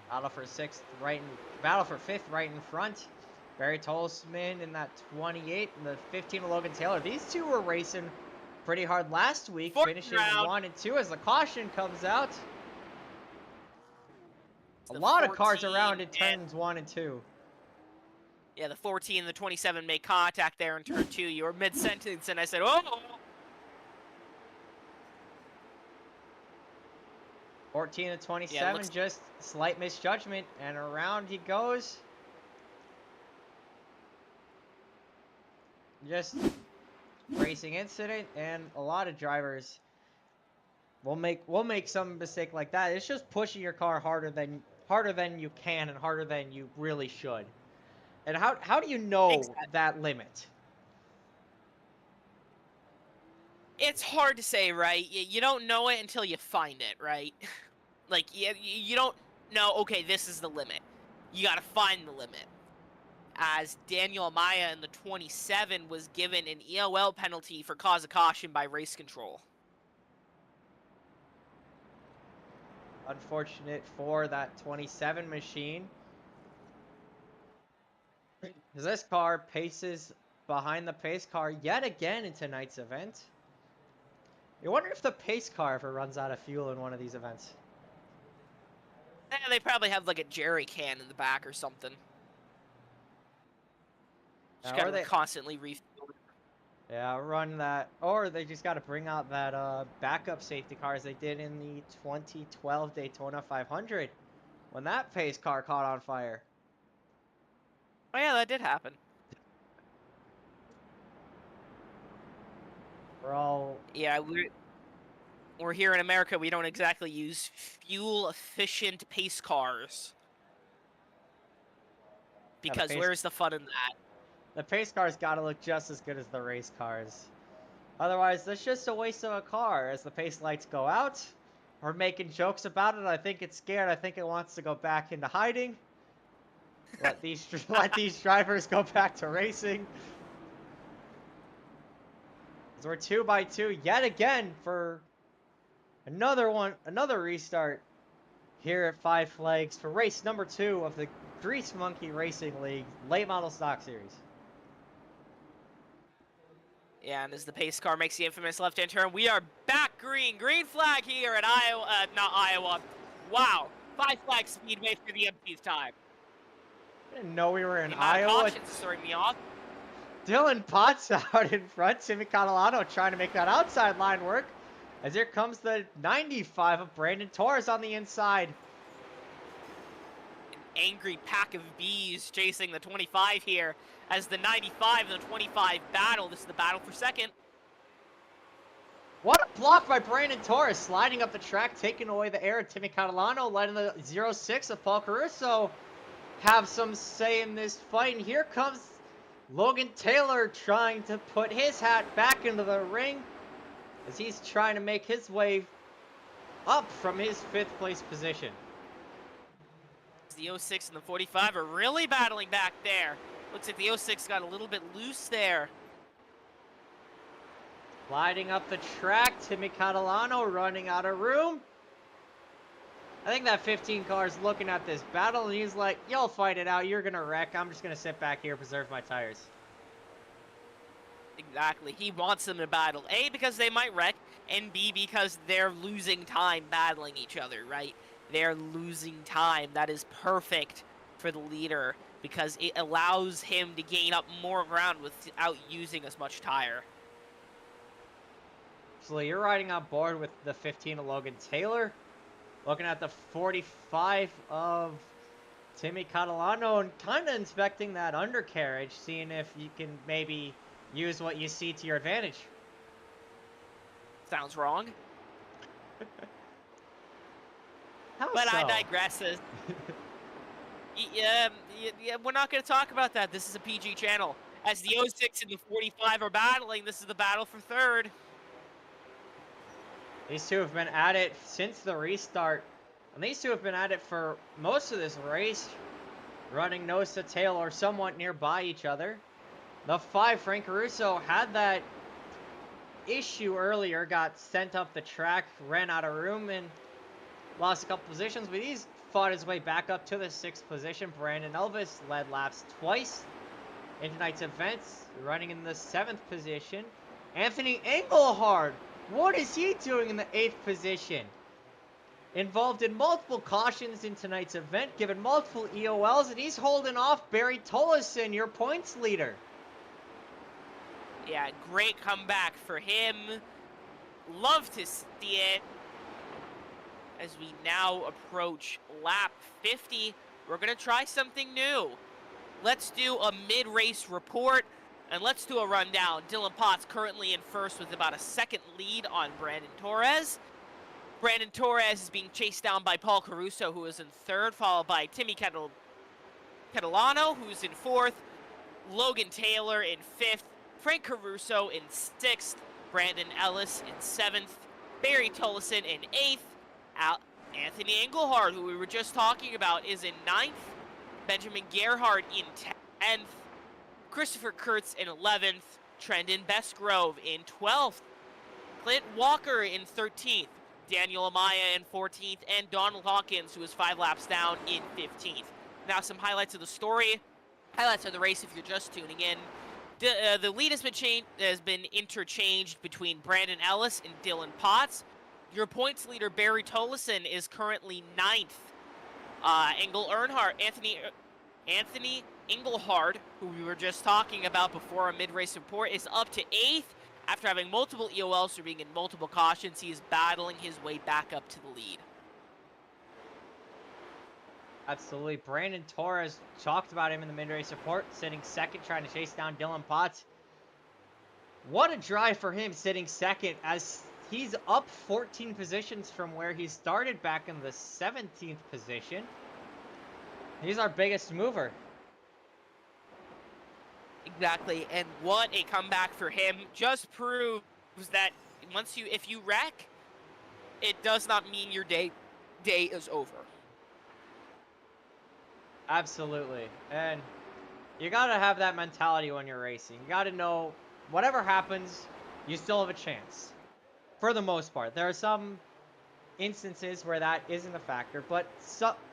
Speaker 1: Battle for 5th right in front. Barry Tolleson in that 28 and the 15 Logan Taylor. These two were racing pretty hard last week, finishing 1 and 2 as the caution comes out. A lot of cars around in turns 1 and 2.
Speaker 2: Yeah, the 14 and the 27 made contact there in turn 2. You were mid-sentence, and I said, oh!
Speaker 1: 14 to 27,
Speaker 2: looks...
Speaker 1: just slight misjudgment, and around he goes. Just racing incident, and a lot of drivers will make some mistake like that. It's just pushing your car harder than you can and harder than you really should. And how do you know
Speaker 2: Exactly.
Speaker 1: that limit?
Speaker 2: It's hard to say, right? You don't know it until you find it, right? Like, you don't know, okay, this is the limit. You gotta find the limit. As Daniel Amaya in the 27 was given an EOL penalty for cause of caution by race control.
Speaker 1: Unfortunate for that 27 machine. As this car paces behind the pace car yet again in tonight's event. You wonder if the pace car ever runs out of fuel in one of these events.
Speaker 2: They probably have like a jerry can in the back or something. Just
Speaker 1: Or
Speaker 2: gotta
Speaker 1: they
Speaker 2: constantly refuel.
Speaker 1: Yeah, run that, or they just got to bring out that backup safety cars they did in the 2012 Daytona 500 when that pace car caught on fire.
Speaker 2: Oh yeah, that did happen.
Speaker 1: We're all
Speaker 2: Yeah, we're here in America. We don't exactly use fuel-efficient pace cars. Because where's the fun in that?
Speaker 1: The pace cars got to look just as good as the race cars. Otherwise, that's just a waste of a car. As the pace lights go out, we're making jokes about it. I think it's scared. I think it wants to go back into hiding. Let these drivers go back to racing. So we're 2x2 yet again for another restart here at Five Flags for race number 2 of the Grease Monkey Racing League Late Model Stock Series.
Speaker 2: Yeah, and as the pace car makes the infamous left-hand turn, we are back green flag here at Iowa, not Iowa. Wow, Five Flags Speedway for the umpteenth time.
Speaker 1: I didn't know we were in
Speaker 2: The amount of
Speaker 1: Iowa.
Speaker 2: cautions throwing me off.
Speaker 1: Dylan Potts out in front. Timmy Catalano trying to make that outside line work. As here comes the 95 of Brandon Torres on the inside.
Speaker 2: An angry pack of bees chasing the 25 here as the 95 and the 25 battle. This is the battle for second.
Speaker 1: What a block by Brandon Torres, sliding up the track, taking away the air of Timmy Catalano, letting the 06 of Paul Caruso have some say in this fight. And here comes Logan Taylor trying to put his hat back into the ring as he's trying to make his way up from his 5th place position.
Speaker 2: The 06 and the 45 are really battling back there. Looks like the 06 got a little bit loose there.
Speaker 1: Gliding up the track, Timmy Catalano running out of room. I think that 15 car is looking at this battle and he's like, you'll fight it out, you're gonna wreck, I'm just gonna sit back here, preserve my tires.
Speaker 2: Exactly, he wants them to battle. A, because they might wreck, and B, because they're losing time battling each other, right? They're losing time. That is perfect for the leader because it allows him to gain up more ground without using as much tire.
Speaker 1: So you're riding on board with the 15 of Logan Taylor. Looking at the 45 of Timmy Catalano and kind of inspecting that undercarriage, seeing if you can maybe use what you see to your advantage.
Speaker 2: Sounds wrong.
Speaker 1: But
Speaker 2: I digress. Yeah, we're not going to talk about that. This is a PG channel. As the 06 and the 45 are battling, this is the battle for third.
Speaker 1: These two have been at it since the restart. And these two have been at it for most of this race, running nose to tail or somewhat nearby each other. The 5, Frank Caruso, had that issue earlier, got sent up the track, ran out of room, and lost a couple positions, but he's fought his way back up to the 6th position. Brandon Elvis led laps twice in tonight's events, running in the 7th position. Anthony Engelhard, what is he doing in the 8th position? Involved in multiple cautions in tonight's event, given multiple EOLs, and he's holding off Barry Tollison, your points leader.
Speaker 2: Yeah, great comeback for him. Love to see it. as we now approach lap 50. We're going to try something new. Let's do a mid-race report, and let's do a rundown. Dylan Potts currently in first with about a second lead on Brandon Torres. Brandon Torres is being chased down by Paul Caruso, who is in third, followed by Timmy Catalano, who's in fourth, Logan Taylor in fifth, Frank Caruso in sixth, Brandon Ellis in seventh, Barry Tollison in eighth, Anthony Engelhard, who we were just talking about, is in ninth, Benjamin Gerhardt in 10th, Christopher Kurtz in 11th, Trendon Bestgrove in 12th, Clint Walker in 13th, Daniel Amaya in 14th, and Donald Hawkins, who is 5 laps down, in 15th. Now some highlights of the story, highlights of the race if you're just tuning in. The lead has been interchanged between Brandon Ellis and Dylan Potts. Your points leader, Barry Tollison, is currently 9th. Anthony Engelhard, who we were just talking about before our mid-race report, is up to 8th. After having multiple EOLs or being in multiple cautions, he is battling his way back up to the lead.
Speaker 1: Absolutely. Brandon Torres, talked about him in the mid-race report, sitting second, trying to chase down Dylan Potts. What a drive for him, sitting second, as he's up 14 positions from where he started back in the 17th position. He's our biggest mover.
Speaker 2: Exactly, and what a comeback for him. Just proves that if you wreck, it does not mean your day is over.
Speaker 1: Absolutely. And you gotta have that mentality when you're racing. You gotta know, whatever happens, you still have a chance. For the most part. There are some instances where that isn't a factor, but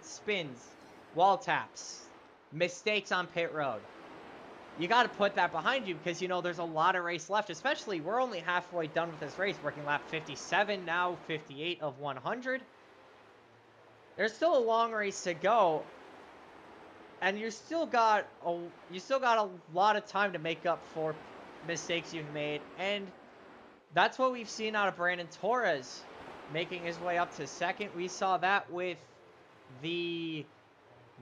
Speaker 1: spins, wall taps, mistakes on pit road, you got to put that behind you, because you know there's a lot of race left. Especially, we're only halfway done with this race, working lap 57 now, 58 of 100. There's still a long race to go, and you still got a lot of time to make up for mistakes you've made, and that's what we've seen out of Brandon Torres, making his way up to second. We saw that with the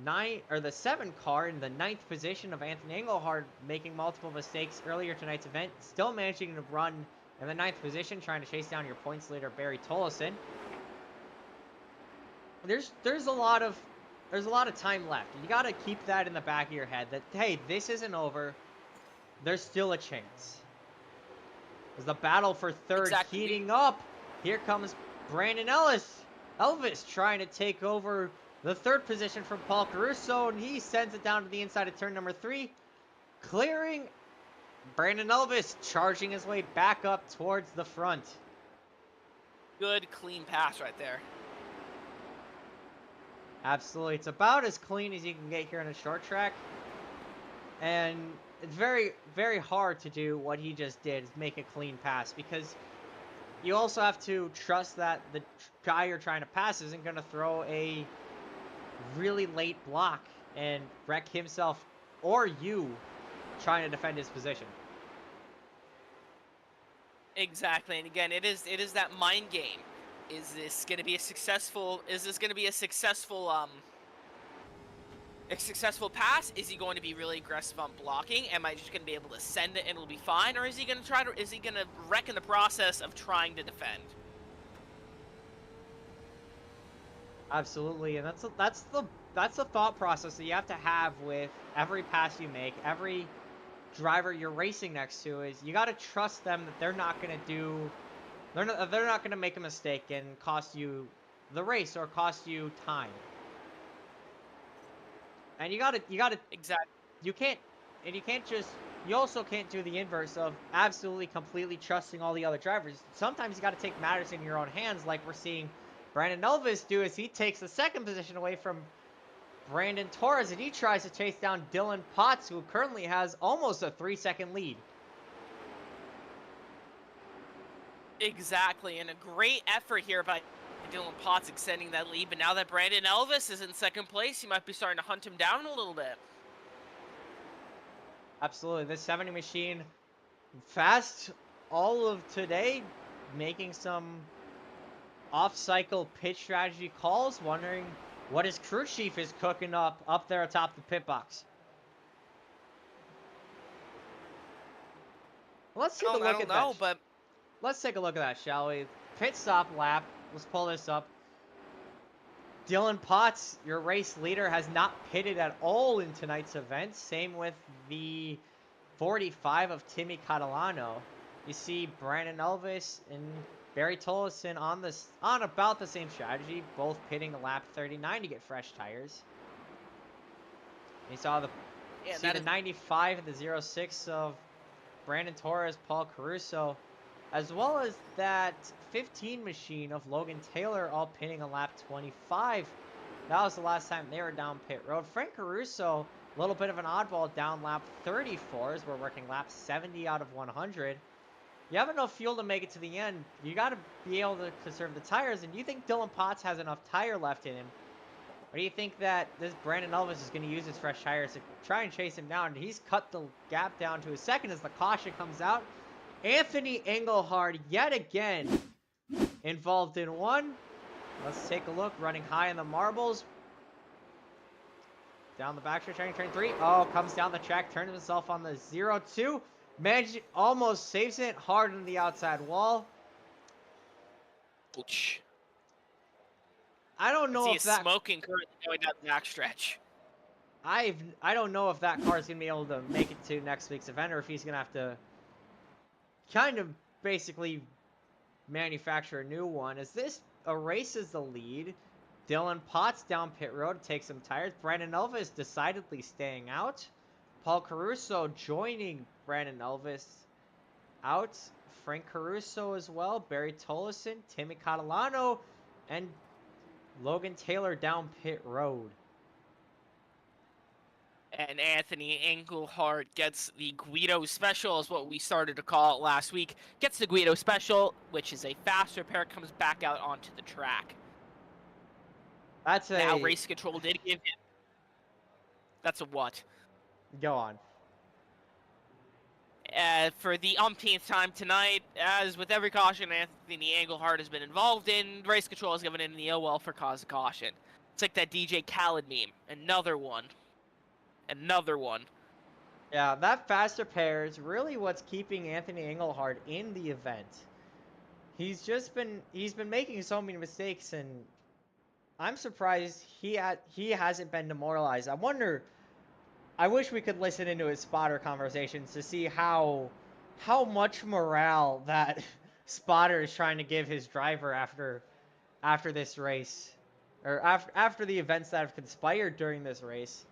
Speaker 1: 7 car in the 9th position of Anthony Engelhard, making multiple mistakes earlier tonight's event, still managing to run in the 9th position, trying to chase down your points leader Barry Tollison. There's a lot of time left. You got to keep that in the back of your head that, hey, this isn't over. There's still a chance. As the battle for third heating up, here comes Brandon Elvis trying to take over the 3rd position from Paul Caruso, and he sends it down to the inside of turn number 3, clearing. Brandon Elvis charging his way back up towards the front.
Speaker 2: Good, clean pass right there.
Speaker 1: Absolutely. It's about as clean as you can get here in a short track. And it's very, very hard to do what he just did, is make a clean pass, because you also have to trust that the guy you're trying to pass isn't going to throw a really late block and wreck himself or you trying to defend his position.
Speaker 2: Exactly, and again, it is that mind game. Is this going to be a successful pass? Is he going to be really aggressive on blocking? Am I just going to be able to send it and it'll be fine, or is he going to wreck in the process of trying to defend?
Speaker 1: Absolutely, and that's the thought process that you have to have with every pass you make, every driver you're racing next to, is you got to trust them that they're not going to make a mistake and cost you the race or cost you time. And you gotta
Speaker 2: Exactly.
Speaker 1: You also can't do the inverse of absolutely completely trusting all the other drivers. Sometimes you got to take matters in your own hands, like we're seeing Brandon Elvis do, as he takes the 2nd position away from Brandon Torres, and he tries to chase down Dylan Potts, who currently has almost a 3-second lead.
Speaker 2: Exactly, and a great effort here by Dylan Potts extending that lead, but now that Brandon Elvis is in 2nd place, he might be starting to hunt him down a little bit.
Speaker 1: Absolutely, this 70 machine, fast all of today, making some off-cycle pit strategy calls, wondering what his crew chief is cooking up there atop the pit box. Let's take a look
Speaker 2: I don't
Speaker 1: at
Speaker 2: know,
Speaker 1: that.
Speaker 2: but
Speaker 1: Let's take a look at that, shall we? Pit stop lap. Let's pull this up. Dylan Potts, your race leader, has not pitted at all in tonight's event. Same with the 45 of Timmy Catalano. You see Brandon Elvis and Barry Tolleson on about the same strategy, both pitting a lap 39 to get fresh tires. You saw the 95 and the 06 of Brandon Torres, Paul Caruso, as well as that 15 machine of Logan Taylor, all pitting a lap 25. That was the last time they were down pit road. Frank Caruso, a little bit of an oddball, down lap 34 as we're working lap 70 out of 100. You have enough fuel to make it to the end. You got to be able to conserve the tires. And do you think Dylan Potts has enough tire left in him? Or do you think that this Brandon Elvis is going to use his fresh tires to try and chase him down? And he's cut the gap down to a second as the caution comes out. Anthony Engelhard yet again involved in one. Let's take a look. Running high in the marbles. Down the backstretch, trying to turn 3. Oh, comes down the track, turns himself on the 0-2. Managed, almost saves it hard on the outside wall.
Speaker 2: Ouch.
Speaker 1: I don't know if that
Speaker 2: smoking currently going down the backstretch.
Speaker 1: I don't know if that car is gonna be able to make it to next week's event, or if he's gonna have to kind of basically manufacture a new one. As this erases the lead, Dylan Potts down pit road, takes some tires. Brandon Elvis decidedly staying out. Paul Caruso joining Brandon Elvis out. Frank Caruso as well. Barry Tolleson, Timmy Catalano, and Logan Taylor down pit road.
Speaker 2: And Anthony Engelhard gets the Guido Special, is what we started to call it last week. Gets the Guido Special, which is a faster pair, comes back out onto the track.
Speaker 1: That's a...
Speaker 2: Now, race control did give him... That's a what?
Speaker 1: Go on.
Speaker 2: For the umpteenth time tonight, as with every caution Anthony Engelhard has been involved in, race control has given in the OL for cause of caution. It's like that DJ Khaled meme. Another one. Another one.
Speaker 1: Yeah, that faster pair is really what's keeping Anthony Engelhard in the event. He's been making so many mistakes, and I'm surprised he hasn't been demoralized. I wish we could listen into his spotter conversations to see how much morale that spotter is trying to give his driver after this race, or after the events that have conspired during this race.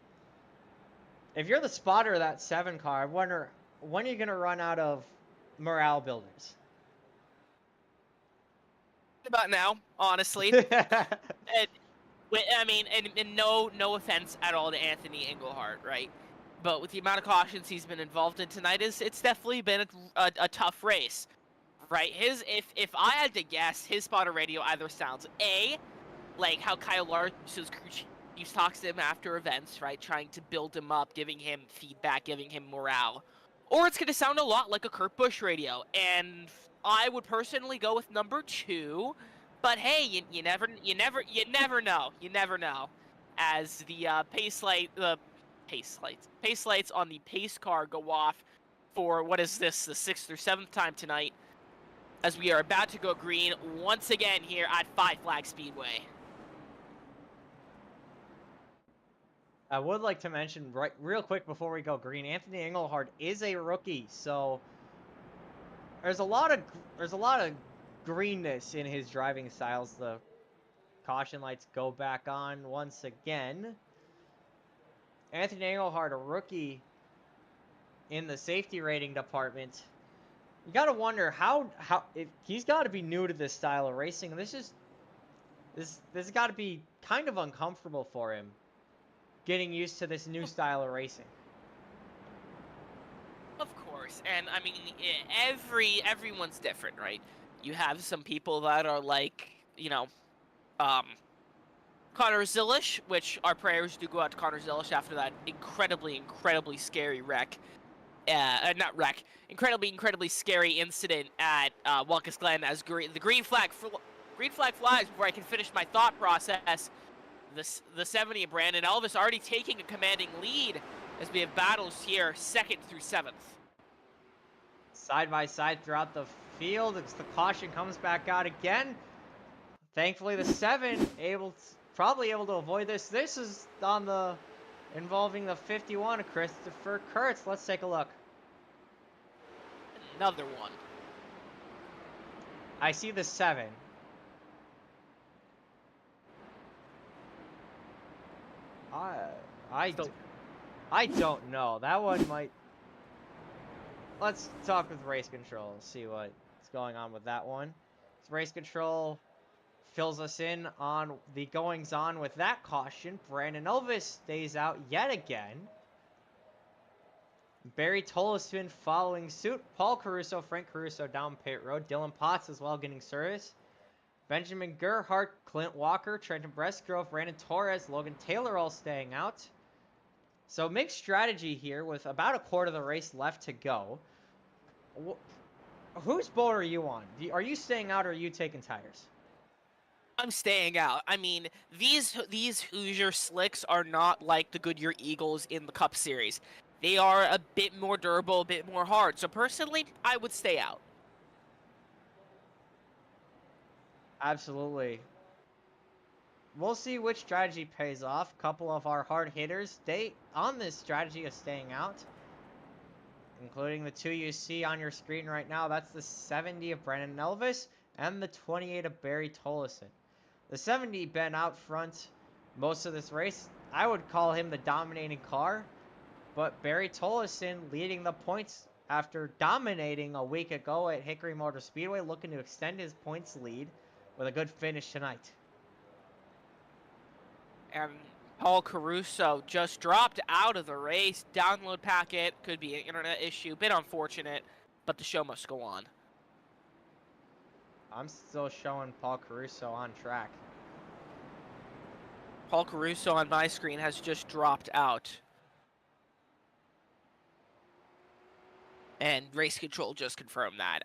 Speaker 1: If you're the spotter of that 7 car, I wonder when are you gonna run out of morale builders?
Speaker 2: About now, honestly. I mean, and no offense at all to Anthony Engelhard, right? But with the amount of cautions he's been involved in tonight, it's definitely been a tough race, right? If I had to guess, his spotter radio either sounds A, like how Kyle Larson's crew chief talks to him after events, right, trying to build him up, giving him feedback, giving him morale, or it's going to sound a lot like a Kurt Busch radio, and I would personally go with number 2. But hey, you never know. You never know. As the pace lights on the pace car go off for, what is this, the 6th or 7th time tonight, as we are about to go green once again here at Five Flags Speedway.
Speaker 1: I would like to mention real quick before we go green, Anthony Engelhard is a rookie, so there's a lot of greenness in his driving styles. The caution lights go back on once again. Anthony Engelhard, a rookie in the safety rating department. You got to wonder how if he's got to be new to this style of racing. This has got to be kind of uncomfortable for him, getting used to this new style of racing.
Speaker 2: Of course, and I mean, everyone's different, right? You have some people that are like, Connor Zilish, which our prayers do go out to Connor Zilish after that incredibly scary incredibly scary incident at Watkins Glen, as the green flag green flag flies before I can finish my thought process. The 70 of Brandon Elvis already taking a commanding lead as we have battles here, 2nd through 7th.
Speaker 1: Side by side throughout the field. It's the caution comes back out again. Thankfully, the 7 probably able to avoid this. This is on the involving the 51 of Christopher Kurtz. Let's take a look.
Speaker 2: Another one.
Speaker 1: I see the 7. I don't know. That one might. Let's talk with race control. See what's going on with that one. Race control fills us in on the goings on with that caution. Brandon Elvis stays out yet again. Barry Tolleson following suit. Paul Caruso, Frank Caruso down pit road. Dylan Potts as well getting service. Benjamin Gerhardt, Clint Walker, Trenton Brestgrove, Brandon Torres, Logan Taylor all staying out. So mixed strategy here with about a quarter of the race left to go. Whose boat are you on? Are you staying out or are you taking tires?
Speaker 2: I'm staying out. I mean, these Hoosier slicks are not like the Goodyear Eagles in the Cup Series. They are a bit more durable, a bit more hard. So personally, I would stay out.
Speaker 1: Absolutely. We'll see which strategy pays off. A couple of our hard hitters stay on this strategy of staying out, including the 2 you see on your screen right now. That's the 70 of Brandon Elvis and the 28 of Barry Tolleson. The 70 been out front most of this race. I would call him the dominating car, but Barry Tolleson leading the points after dominating a week ago at Hickory Motor Speedway, looking to extend his points lead with a good finish tonight.
Speaker 2: And Paul Caruso just dropped out of the race. Download packet, could be an internet issue. Bit unfortunate, but the show must go on.
Speaker 1: I'm still showing Paul Caruso on track.
Speaker 2: Paul Caruso on my screen has just dropped out. And race control just confirmed that.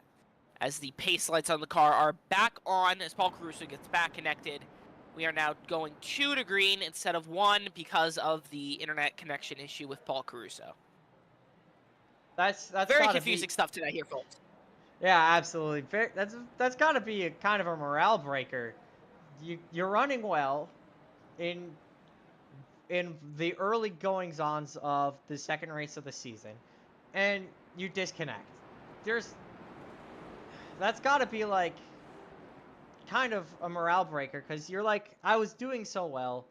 Speaker 2: As the pace lights on the car are back on, as Paul Caruso gets back connected. We are now going 2 to green instead of 1 because of the internet connection issue with Paul Caruso.
Speaker 1: That's
Speaker 2: very confusing stuff today here, folks.
Speaker 1: Yeah, absolutely. That's got to be a kind of a morale breaker. You're running well in the early goings-ons of the second race of the season, and you disconnect. That's got to be like kind of a morale breaker, because you're like, I was doing so well.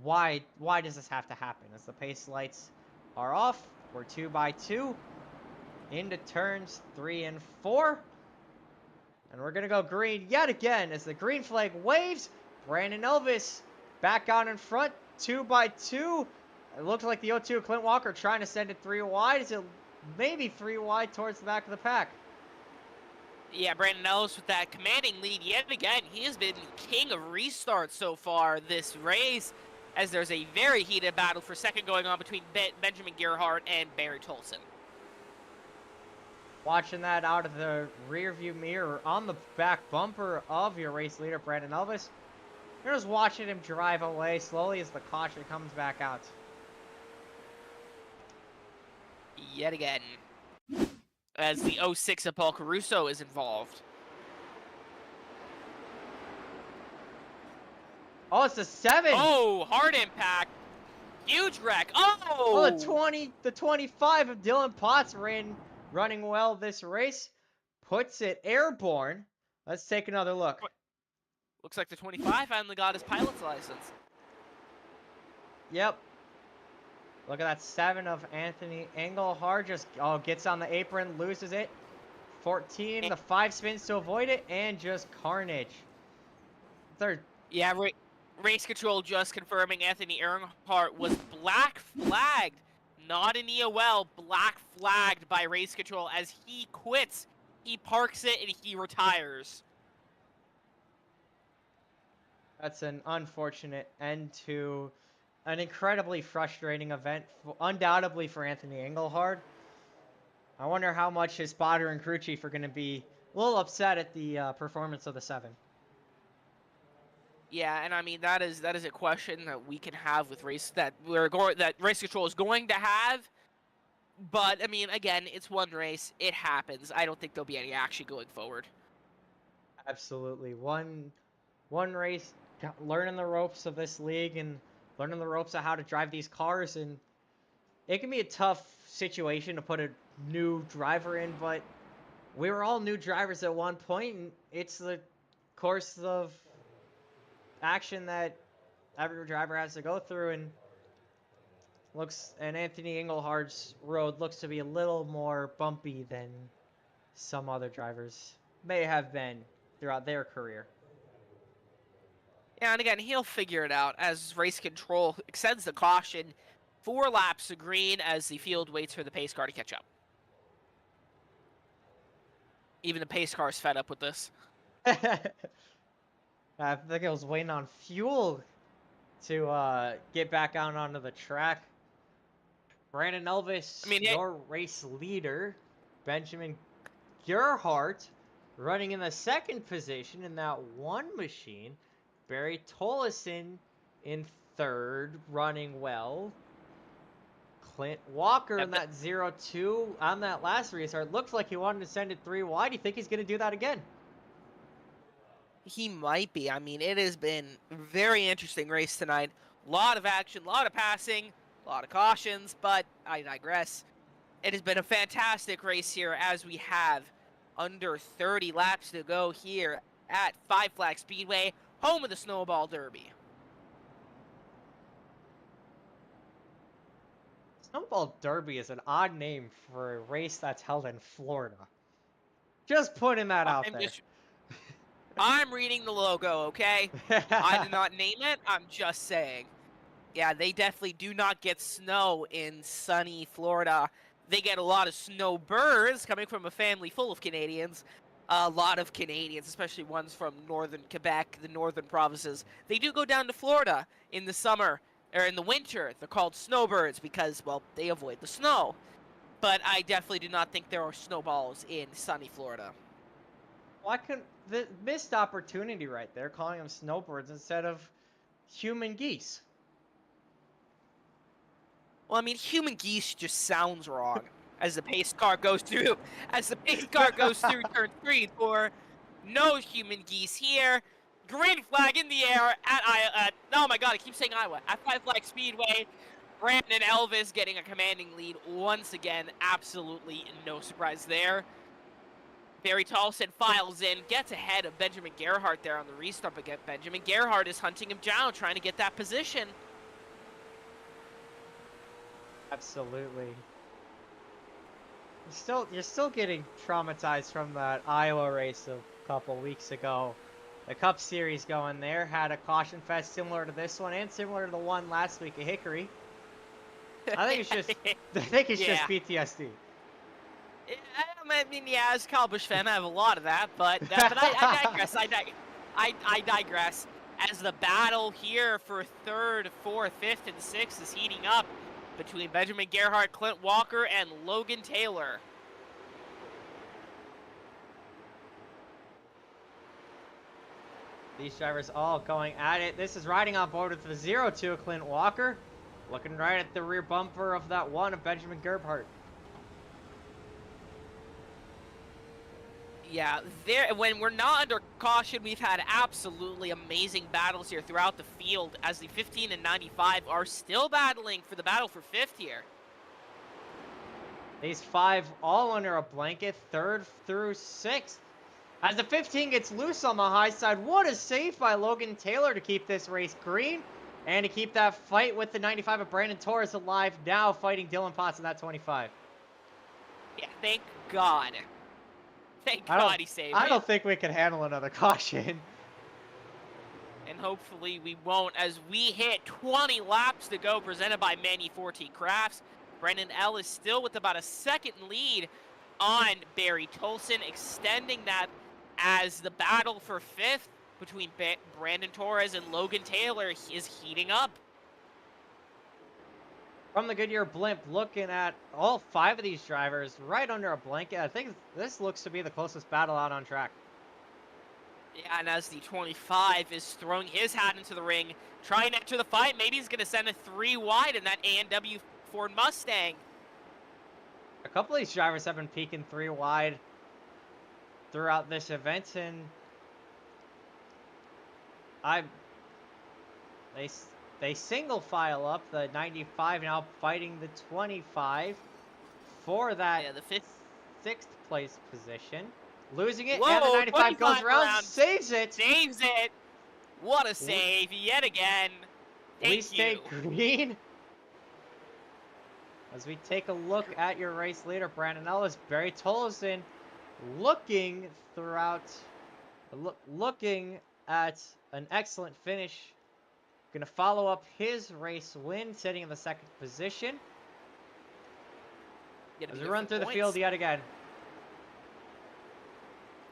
Speaker 1: Why does this have to happen? As the pace lights are off, we're 2 by 2 into turns 3 and 4, and we're gonna go green yet again as the green flag waves. Brandon Elvis back out in front, 2 by 2. It looks like the 0-2 Clint Walker trying to send it 3 wide. Is it maybe 3 wide towards the back of the pack?
Speaker 2: Yeah, Brandon Ellis with that commanding lead yet again. He has been king of restarts so far this race, as there's a very heated battle for second going on between Benjamin Gerhardt and Barry Tolleson.
Speaker 1: Watching that out of the rear view mirror on the back bumper of your race leader, Brandon Elvis. You're just watching him drive away slowly as the caution comes back out.
Speaker 2: Yet again, as the 06 of Paul Caruso is involved.
Speaker 1: Oh, it's a 7.
Speaker 2: Oh, hard impact. Huge wreck. Oh!
Speaker 1: Oh, the 25 of Dylan Potts running well this race. Puts it airborne. Let's take another look.
Speaker 2: Looks like the 25 finally got his pilot's license.
Speaker 1: Yep. Look at that 7 of Anthony Engelhard. Just gets on the apron, loses it. 14, the 5 spins to avoid it, and just carnage. Third.
Speaker 2: Yeah, race control just confirming Anthony Earnhardt was black flagged, not an EOL, black flagged by race control as he quits. He parks it and he retires.
Speaker 1: That's an unfortunate end to an incredibly frustrating event, undoubtedly for Anthony Engelhard. I wonder how much his spotter and crew chief are going to be a little upset at the performance of the 7.
Speaker 2: Yeah, and I mean that is a question that we can have with race that race control is going to have. But I mean, again, it's one race. It happens. I don't think there'll be any action going forward.
Speaker 1: Absolutely. One race, learning the ropes of this league and learning the ropes of how to drive these cars, and it can be a tough situation to put a new driver in, but we were all new drivers at one point, and it's the course of action that every driver has to go through, and Anthony Engelhardt's road looks to be a little more bumpy than some other drivers may have been throughout their career.
Speaker 2: Yeah, and again, he'll figure it out as race control extends the caution 4 laps to green as the field waits for the pace car to catch up. Even the pace car is fed up with this.
Speaker 1: I think I was waiting on fuel to get back out onto the track. Brandon Elvis, your race leader, Benjamin Gerhardt, running in the second position in that one machine. Barry Tolleson in third, running well. Clint Walker in that 0-2 on that last restart. Looks like he wanted to send it 3 wide. Do you think he's going to do that again?
Speaker 2: He might be. I mean, it has been a very interesting race tonight. A lot of action, a lot of passing, a lot of cautions, but I digress. It has been a fantastic race here as we have under 30 laps to go here at Five Flags Speedway, home of the Snowball Derby.
Speaker 1: Snowball Derby is an odd name for a race that's held in Florida. Just putting that out there.
Speaker 2: I'm reading the logo, okay? I did not name it. I'm just saying. Yeah, they definitely do not get snow in sunny Florida. They get a lot of snowbirds coming from a family full of Canadians. A lot of Canadians, especially ones from northern Quebec, the northern provinces. They do go down to Florida in the summer, or in the winter. They're called snowbirds because, well, they avoid the snow. But I definitely do not think there are snowballs in sunny Florida.
Speaker 1: Why couldn't the missed opportunity right there, calling them snowbirds instead of human geese?
Speaker 2: Well, I mean, human geese just sounds wrong as the pace car goes through. As the pace car goes through turn 3 for no human geese here. Green flag in the air at oh my god, I keep saying Iowa. At Five Flags Speedway, Brandon Elvis getting a commanding lead once again. Absolutely no surprise there. Barry Tolleson files in, gets ahead of Benjamin Gerhardt there on the restart again. Benjamin Gerhardt is hunting him down, trying to get that position.
Speaker 1: Absolutely. You're still getting traumatized from that Iowa race a couple weeks ago. The Cup Series going there had a caution fest similar to this one and similar to the one last week at Hickory. I think it's just PTSD.
Speaker 2: I mean, yeah, as a Kyle Busch fan, I have a lot of that, but I digress. I digress. As the battle here for 3rd, 4th, 5th, and 6th is heating up between Benjamin Gerhardt, Clint Walker, and Logan Taylor.
Speaker 1: These drivers all going at it. This is riding on board with the 0-2 Clint Walker. Looking right at the rear bumper of that one of Benjamin Gerhardt.
Speaker 2: Yeah, when we're not under caution, we've had absolutely amazing battles here throughout the field as the 15 and 95 are still battling for the battle for 5th here.
Speaker 1: These 5 all under a blanket, 3rd through 6th. As the 15 gets loose on the high side, what a save by Logan Taylor to keep this race green and to keep that fight with the 95 of Brandon Torres alive, now fighting Dylan Potts in that 25.
Speaker 2: Yeah, thank God. Thank God he saved it.
Speaker 1: I don't think we can handle another caution.
Speaker 2: And hopefully we won't as we hit 20 laps to go, presented by Manny 14 Crafts. Brendan Ellis still with about a 2nd lead on Barry Tolleson, extending that as the battle for 5th between Brandon Torres and Logan Taylor is heating up.
Speaker 1: From the Goodyear blimp, looking at all 5 of these drivers right under a blanket. I think this looks to be the closest battle out on track.
Speaker 2: Yeah, and as the 25 is throwing his hat into the ring, trying to enter the fight, maybe he's going to send a 3 wide in that A&W Ford Mustang.
Speaker 1: A couple of these drivers have been peaking 3 wide throughout this event, and they single file up. The 95 now fighting the 25 for that
Speaker 2: Yeah, the fifth.
Speaker 1: 6th place position. Losing it,
Speaker 2: Whoa,
Speaker 1: and the 95 goes
Speaker 2: 25
Speaker 1: around, saves it.
Speaker 2: Saves it. What a save yet again.
Speaker 1: We
Speaker 2: Thank
Speaker 1: stay
Speaker 2: you.
Speaker 1: green. As we take a look at your race leader, Brandon Ellis, Barry Tolleson, looking at an excellent finish. Gonna follow up his race win, sitting in the 2nd position. As we run through the field yet again.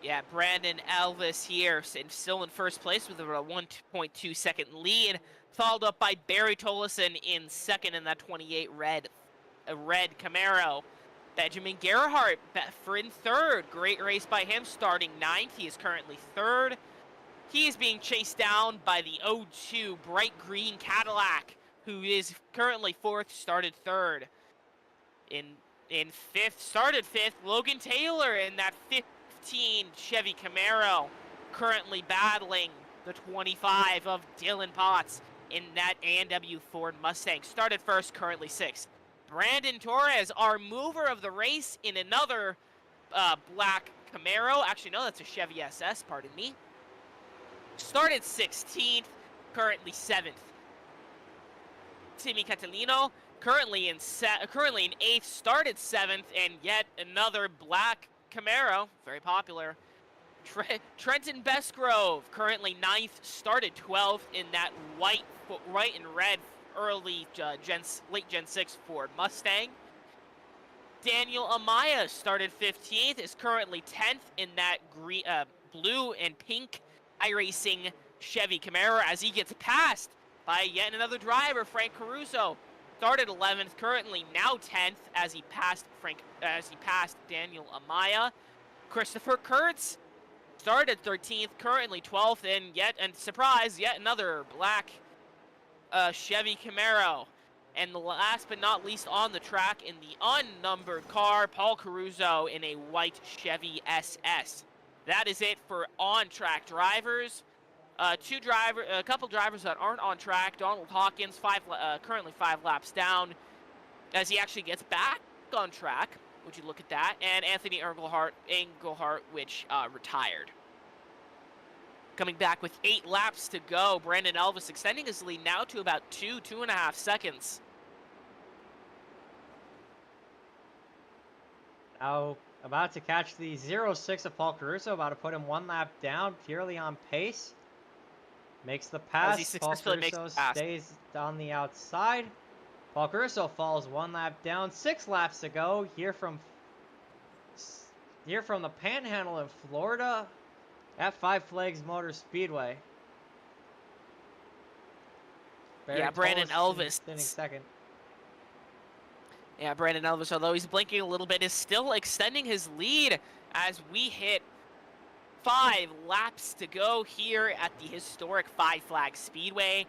Speaker 2: Yeah, Brandon Elvis here, still in first place with a 1.2 second lead, followed up by Barry Tolleson in 2nd in that 28 red Camaro. Benjamin Gerhardt in 3rd. Great race by him, starting 9th. He is currently 3rd. He is being chased down by the 02 bright green Cadillac, who is currently 4th, started 3rd. In 5th, started 5th, Logan Taylor in that 15 Chevy Camaro, currently battling the 25 of Dylan Potts in that A&W Ford Mustang. Started 1st, currently 6th. Brandon Torres, our mover of the race, in another black Camaro. Actually, no, that's a Chevy SS, pardon me. Started 16th, currently 7th. Timmy Catalino, currently in 8th, started 7th, and yet another black Camaro, very popular. Trenton Bestgrove, currently 9th, started 12th in that white and red early late Gen 6 Ford Mustang. Daniel Amaya started 15th, is currently 10th in that blue and pink iRacing Chevy Camaro as he gets passed by yet another driver, Frank Caruso. Started 11th, currently now 10th as he passed Daniel Amaya. Christopher Kurtz started 13th, currently 12th, and surprise, yet another black Chevy Camaro. And last but not least on the track in the unnumbered car, Paul Caruso in a white Chevy SS. That is it for on-track drivers. A couple drivers that aren't on track. Donald Hawkins, currently 5 laps down, as he actually gets back on track. Would you look at that? And Anthony Engelhart, which retired. Coming back with 8 laps to go. Brandon Elvis extending his lead now to about 2.5 seconds.
Speaker 1: Now about to catch the 0-6 of Paul Caruso, about to put him 1 lap down, purely on pace. Makes the pass. Paul Caruso stays on the outside. Paul Caruso falls 1 lap down, 6 laps to go. Here from the Panhandle in Florida at Five Flags Motor Speedway.
Speaker 2: Brandon Elvis
Speaker 1: sitting 2nd.
Speaker 2: Yeah, Brandon Elvis, although he's blinking a little bit, is still extending his lead as we hit 5 laps to go here at the historic Five Flags Speedway.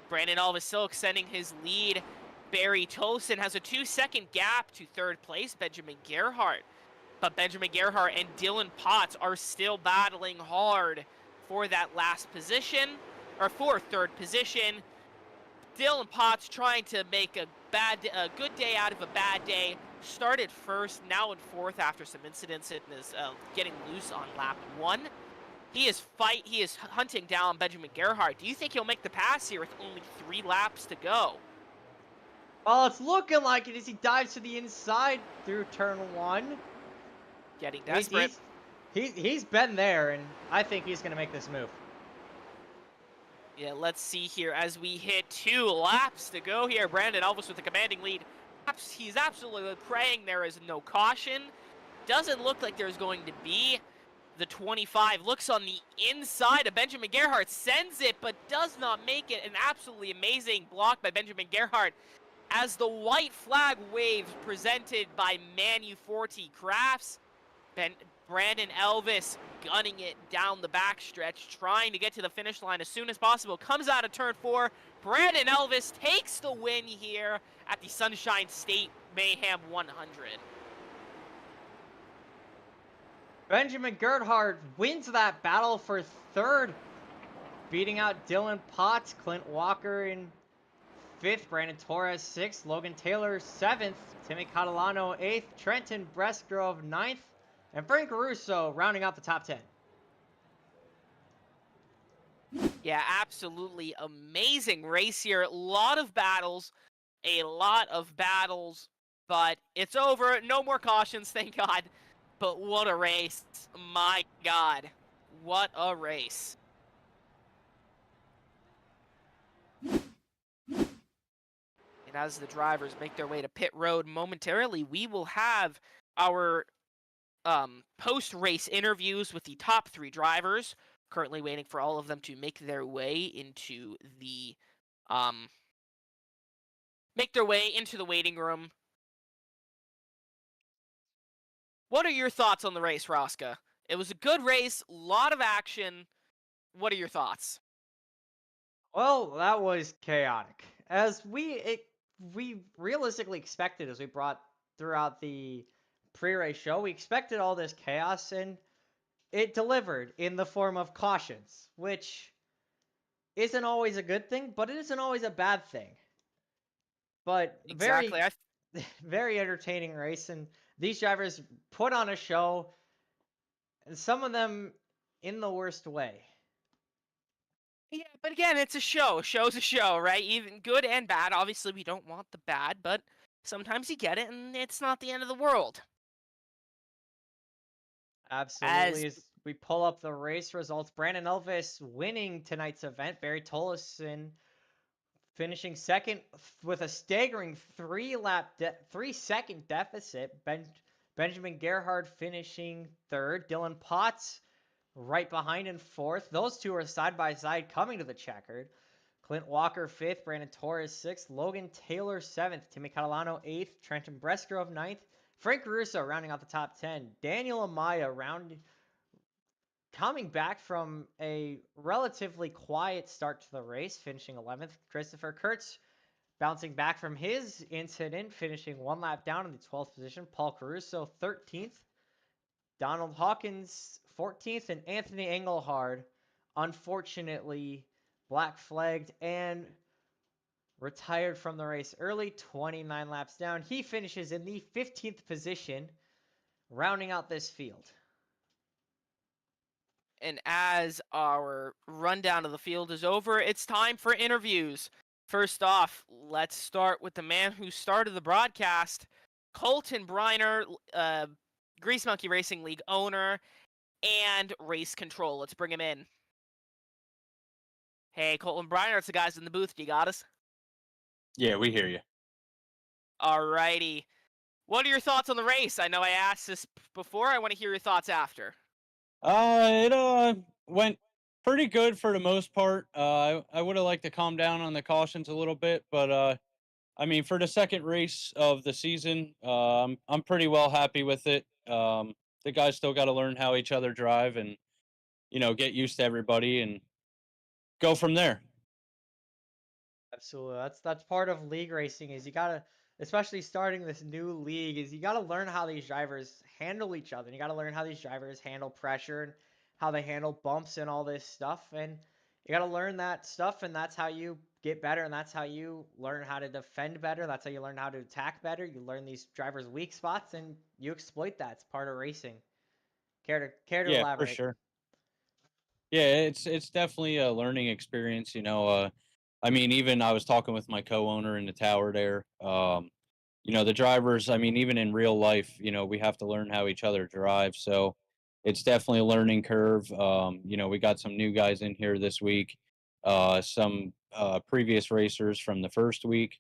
Speaker 2: Brandon Elvis still extending his lead. Barry Tolleson has a 2-second gap to 3rd place, Benjamin Gerhardt. But Benjamin Gerhardt and Dylan Potts are still battling hard for that last position, or for 3rd position. Dylan Potts trying to make a good day out of a bad day. Started 1st, now in 4th after some incidents and is getting loose on lap 1. He is hunting down Benjamin Gerhardt. Do you think he'll make the pass here with only 3 laps to go?
Speaker 1: Well, it's looking like it as he dives to the inside through turn 1.
Speaker 2: Getting desperate.
Speaker 1: He's been there, and I think he's going to make this move.
Speaker 2: Yeah, let's see here as we hit 2 laps to go here. Brandon Elvis with a commanding lead. He's absolutely praying there is no caution. Doesn't look like there's going to be. The 25 looks on the inside of Benjamin Gerhardt, sends it, but does not make it. An absolutely amazing block by Benjamin Gerhardt as the white flag waves presented by Manu 40 Crafts. Brandon Elvis gunning it down the backstretch, trying to get to the finish line as soon as possible. Comes out of turn 4. Brandon Elvis takes the win here at the Sunshine State Mayhem 100.
Speaker 1: Benjamin Gerhardt wins that battle for third, beating out Dylan Potts, Clint Walker in 5th, Brandon Torres 6th, Logan Taylor 7th, Timmy Catalano 8th, Trenton Brestgrove 9th, and Frank Russo rounding out the top 10.
Speaker 2: Yeah, absolutely amazing race here. A lot of battles, but it's over. No more cautions, thank God. But what a race. My God, what a race. And as the drivers make their way to pit road momentarily, we will have our post-race interviews with the top 3 drivers. Currently waiting for all of them to make their way into the waiting room. What are your thoughts on the race, Roska? It was a good race, a lot of action. What are your thoughts?
Speaker 1: Well, that was chaotic. As we realistically expected, as we brought throughout the pre-race show, we expected all this chaos, and it delivered in the form of cautions, which isn't always a good thing, but it isn't always a bad thing. But
Speaker 2: Exactly.
Speaker 1: very entertaining race, and these drivers put on a show, and some of them in the worst way.
Speaker 2: Yeah, but again, it's a show. A show's a show, right? Even good and bad. Obviously, we don't want the bad, but sometimes you get it, and it's not the end of the world.
Speaker 1: Absolutely. As we pull up the race results, Brandon Elvis winning tonight's event. Barry Tolleson finishing second with a staggering 3-second deficit. Benjamin Gerhard finishing third. Dylan Potts right behind in fourth. Those two are side by side coming to the checkered. Clint Walker 5th, Brandon Torres 6th, Logan Taylor 7th, Timmy Catalano 8th, Trenton Brestgrove 9th, Frank Russo rounding out the top 10. Daniel Amaya coming back from a relatively quiet start to the race, finishing 11th. Christopher Kurtz bouncing back from his incident, finishing 1 lap down in the 12th position. Paul Caruso 13th. Donald Hawkins 14th, and Anthony Engelhard, unfortunately, black flagged and retired from the race early, 29 laps down. He finishes in the 15th position, rounding out this field.
Speaker 2: And as our rundown of the field is over, it's time for interviews. First off, let's start with the man who started the broadcast, Colton Briner, Grease Monkey Racing League owner and race control. Let's bring him in. Hey, Colton Briner, it's the guys in the booth. You got us?
Speaker 3: Yeah, we hear you.
Speaker 2: Alrighty. What are your thoughts on the race? I know I asked this before. I want to hear your thoughts after.
Speaker 3: It went pretty good for the most part. I would have liked to calm down on the cautions a little bit, but I mean, for the second race of the season, I'm pretty well happy with it. The guys still got to learn how each other drive and get used to everybody and go from there.
Speaker 1: Absolutely. That's part of league racing is you gotta, especially starting this new league, is you gotta learn how these drivers handle each other. And you gotta learn how these drivers handle pressure and how they handle bumps and all this stuff. And you gotta learn that stuff, and that's how you get better, and that's how you learn how to defend better. That's how you learn how to attack better. You learn these drivers' weak spots, and you exploit that. It's part of racing. Care to
Speaker 3: Yeah, for
Speaker 1: elaborate?
Speaker 3: sure. Yeah, it's definitely a learning experience. I mean, even I was talking with my co-owner in the tower there. The drivers, I mean, even in real life, we have to learn how each other drive. So it's definitely a learning curve. We got some new guys in here this week, some previous racers from the first week.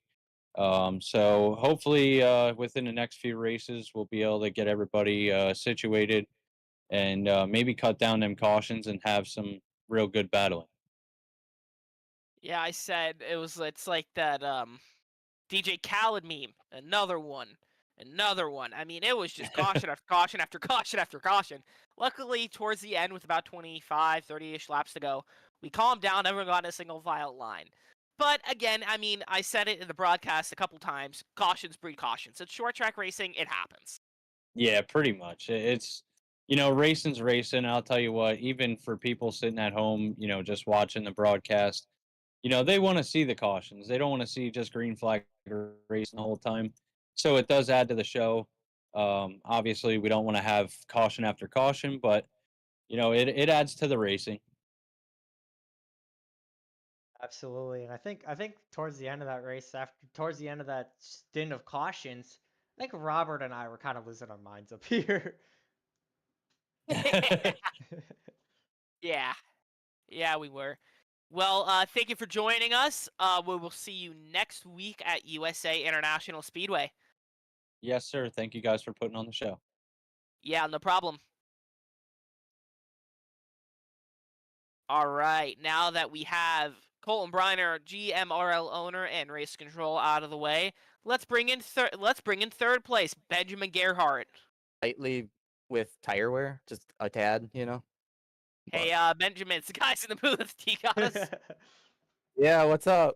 Speaker 3: So hopefully, within the next few races, we'll be able to get everybody situated and maybe cut down them cautions and have some real good battling.
Speaker 2: Yeah, I said it's like that DJ Khaled meme. Another one. Another one. I mean, it was just caution after caution after caution after caution. Luckily, towards the end, with about 25, 30-ish laps to go, we calmed down, everyone got in a single file line. But again, I mean, I said it in the broadcast a couple times, cautions breed cautions. It's short track racing, it happens.
Speaker 3: Yeah, pretty much. It's racing's racing. I'll tell you what, even for people sitting at home, just watching the broadcast, they want to see the cautions. They don't want to see just green flag racing the whole time. So it does add to the show. Obviously, we don't want to have caution after caution, but it adds to the racing.
Speaker 1: Absolutely, and I think towards the end of that race, towards the end of that stint of cautions, I think Robert and I were kind of losing our minds up here.
Speaker 2: Yeah. Yeah, we were. Well, thank you for joining us. We will see you next week at USA International Speedway.
Speaker 3: Yes, sir. Thank you guys for putting on the show.
Speaker 2: Yeah, no problem. All right, now that we have Colton Briner, GMRL owner and race control out of the way, let's bring in third place, Benjamin Gerhardt.
Speaker 4: Lightly with tire wear, just a tad,
Speaker 2: Hey, Benjamin, it's the guys in the booth. Do you got us?
Speaker 4: Yeah, what's up?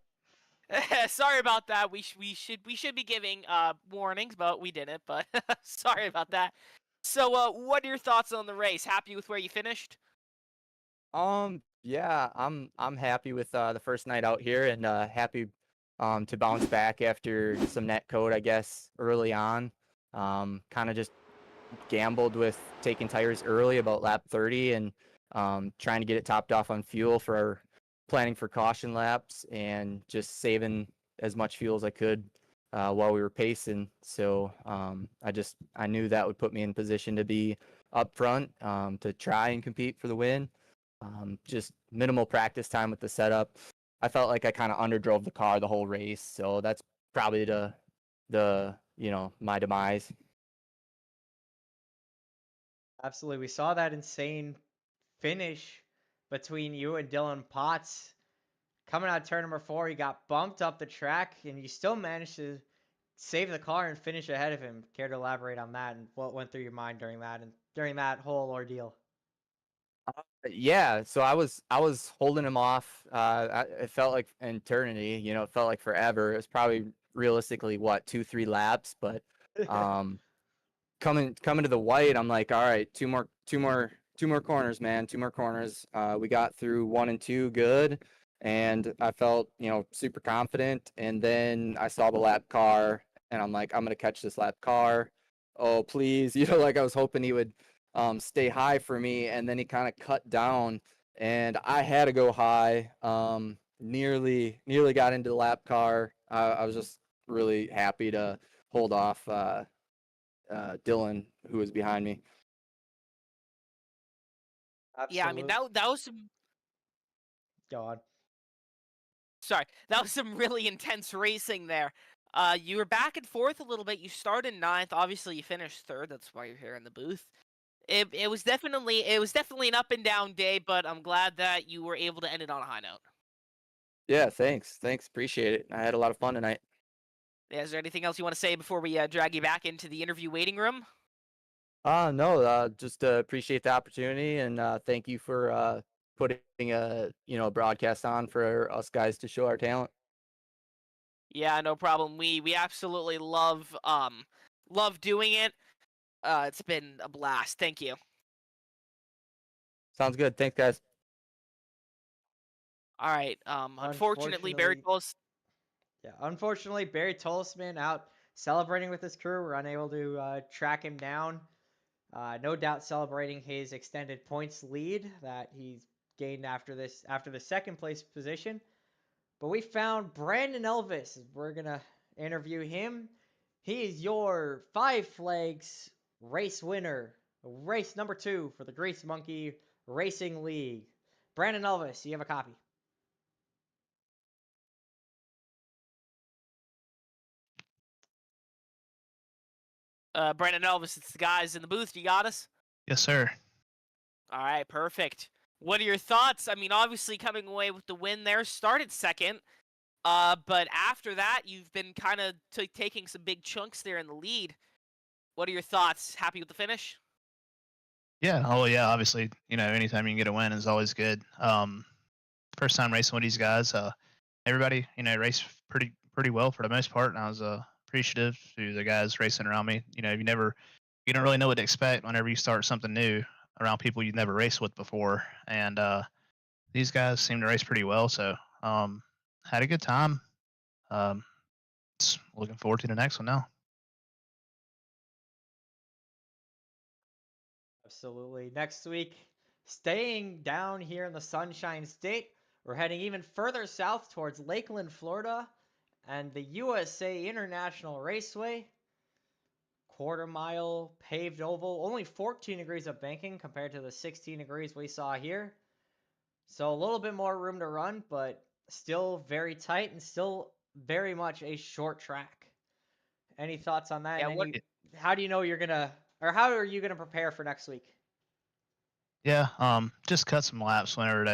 Speaker 2: Sorry about that. We should be giving warnings, but we didn't. But sorry about that. So, what are your thoughts on the race? Happy with where you finished?
Speaker 4: Yeah, I'm happy with the first night out here and happy to bounce back after some net code, I guess, early on. Kind of just gambled with taking tires early about lap 30 and trying to get it topped off on fuel for planning for caution laps and just saving as much fuel as I could while we were pacing. So I knew that would put me in position to be up front to try and compete for the win. Just minimal practice time with the setup. I felt like I kind of underdrove the car the whole race, so that's probably my demise.
Speaker 1: Absolutely, we saw that insane finish between you and Dylan Potts. Coming out of turn number 4, he got bumped up the track, and you still managed to save the car and finish ahead of him. Care to elaborate on that and what went through your mind during that whole ordeal?
Speaker 4: Yeah, so I was holding him off. It felt like an eternity. It felt like forever. It was probably realistically what 2-3 laps, but coming to the white, I'm like, all right, two more corners, man, 2 more corners. We got through 1 and 2 good, and I felt super confident. And then I saw the lap car, and I'm like, I'm gonna catch this lap car. Oh please, like I was hoping he would stay high for me, and then he kind of cut down, and I had to go high. Nearly got into the lap car. I was just really happy to hold off Dylan, who was behind me.
Speaker 2: Yeah, I mean that was some.
Speaker 1: Go on.
Speaker 2: Sorry, that was some really intense racing there. You were back and forth a little bit. You started 9th. Obviously, you finished 3rd. That's why you're here in the booth. It was definitely an up and down day, but I'm glad that you were able to end it on a high note.
Speaker 4: Yeah, thanks, appreciate it. I had a lot of fun tonight.
Speaker 2: Yeah, is there anything else you want to say before we drag you back into the interview waiting room?
Speaker 4: No, just appreciate the opportunity, and thank you for putting a broadcast on for us guys to show our talent.
Speaker 2: Yeah, no problem. We absolutely love doing it. It's been a blast. Thank you.
Speaker 4: Sounds good. Thanks, guys.
Speaker 2: All right. Unfortunately, Barry Close.
Speaker 1: Yeah, unfortunately, Barry Tolsman out celebrating with his crew. We're unable to track him down. No doubt celebrating his extended points lead that he's gained after the 2nd place position. But we found Brandon Elvis. We're going to interview him. He is your Five Flags race winner. Race number 2 for the Grease Monkey Racing League. Brandon Elvis, you have a copy.
Speaker 2: Brandon Elvis, it's the guys in the booth. You got us?
Speaker 5: Yes, sir.
Speaker 2: All right, perfect. What are your thoughts? I mean, obviously coming away with the win there, started 2nd. But after that, you've been kind of taking some big chunks there in the lead. What are your thoughts? Happy with the finish?
Speaker 5: Yeah. Oh, yeah. Obviously, anytime you can get a win is always good. First time racing with these guys. Everybody, raced pretty well for the most part, and I was appreciative to the guys racing around me. You don't really know what to expect whenever you start something new around people you've never raced with before, and these guys seem to race pretty well. So, had a good time. Um, looking forward to the next one now.
Speaker 1: Absolutely. Next week, staying down here in the Sunshine State, we're heading even further south towards Lakeland, Florida, and the USA International Raceway. Quarter-mile paved oval, only 14 degrees of banking compared to the 16 degrees we saw here. So a little bit more room to run, but still very tight and still very much a short track. Any thoughts on that?
Speaker 2: Yeah,
Speaker 1: And how do you know how are you gonna prepare for next week?
Speaker 5: Yeah. Just cut some laps whenever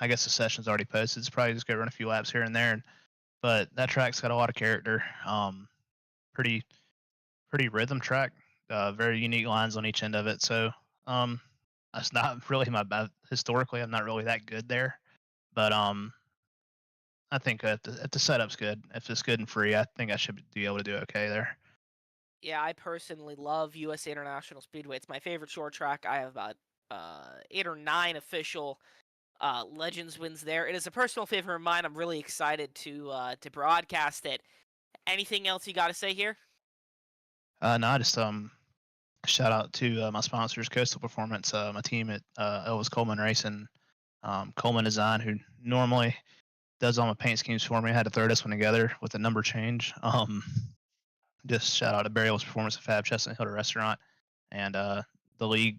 Speaker 5: I guess the session's already posted. It's probably just gonna run a few laps here and there. But that track's got a lot of character. Pretty rhythm track. Very unique lines on each end of it. So that's not really my bad. Historically, I'm not really that good there. But I think if the setup's good, if it's good and free, I think I should be able to do okay there.
Speaker 2: Yeah, I personally love USA International Speedway. It's my favorite short track. I have about 8 or 9 official Legends wins there. It is a personal favorite of mine. I'm really excited to broadcast it. Anything else you got to say here?
Speaker 5: No, I just shout out to my sponsors, Coastal Performance, my team at Elvis Coleman Racing, Coleman Design, who normally does all my paint schemes for me. I had to throw this one together with a number change. Just shout out to Barry Ellis Performance at Fab Chestnut Hill Restaurant, and the league,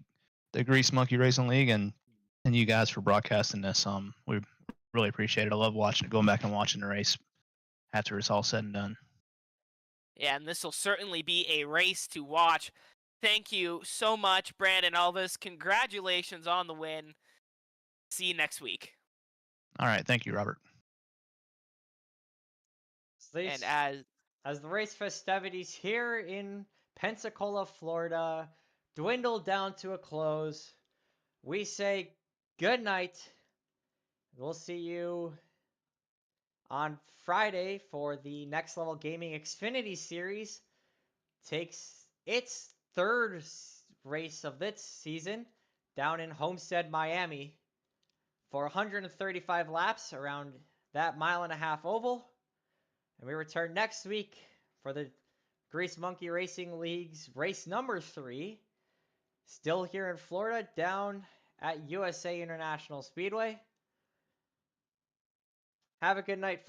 Speaker 5: the Grease Monkey Racing League, and you guys for broadcasting this. We really appreciate it. I love watching it, going back and watching the race after it's all said and done.
Speaker 2: Yeah, and this will certainly be a race to watch. Thank you so much, Brandon Elvis. Congratulations on the win. See you next week.
Speaker 5: All right, thank you, Robert.
Speaker 2: And
Speaker 1: as the race festivities here in Pensacola, Florida, dwindle down to a close, we say good night. We'll see you on Friday for the Next Level Gaming Xfinity Series. Takes its third race of this season down in Homestead, Miami for 135 laps around that mile-and-a-half oval. And we return next week for the Grease Monkey Racing League's race number 3. Still here in Florida, down at USA International Speedway. Have a good night, folks.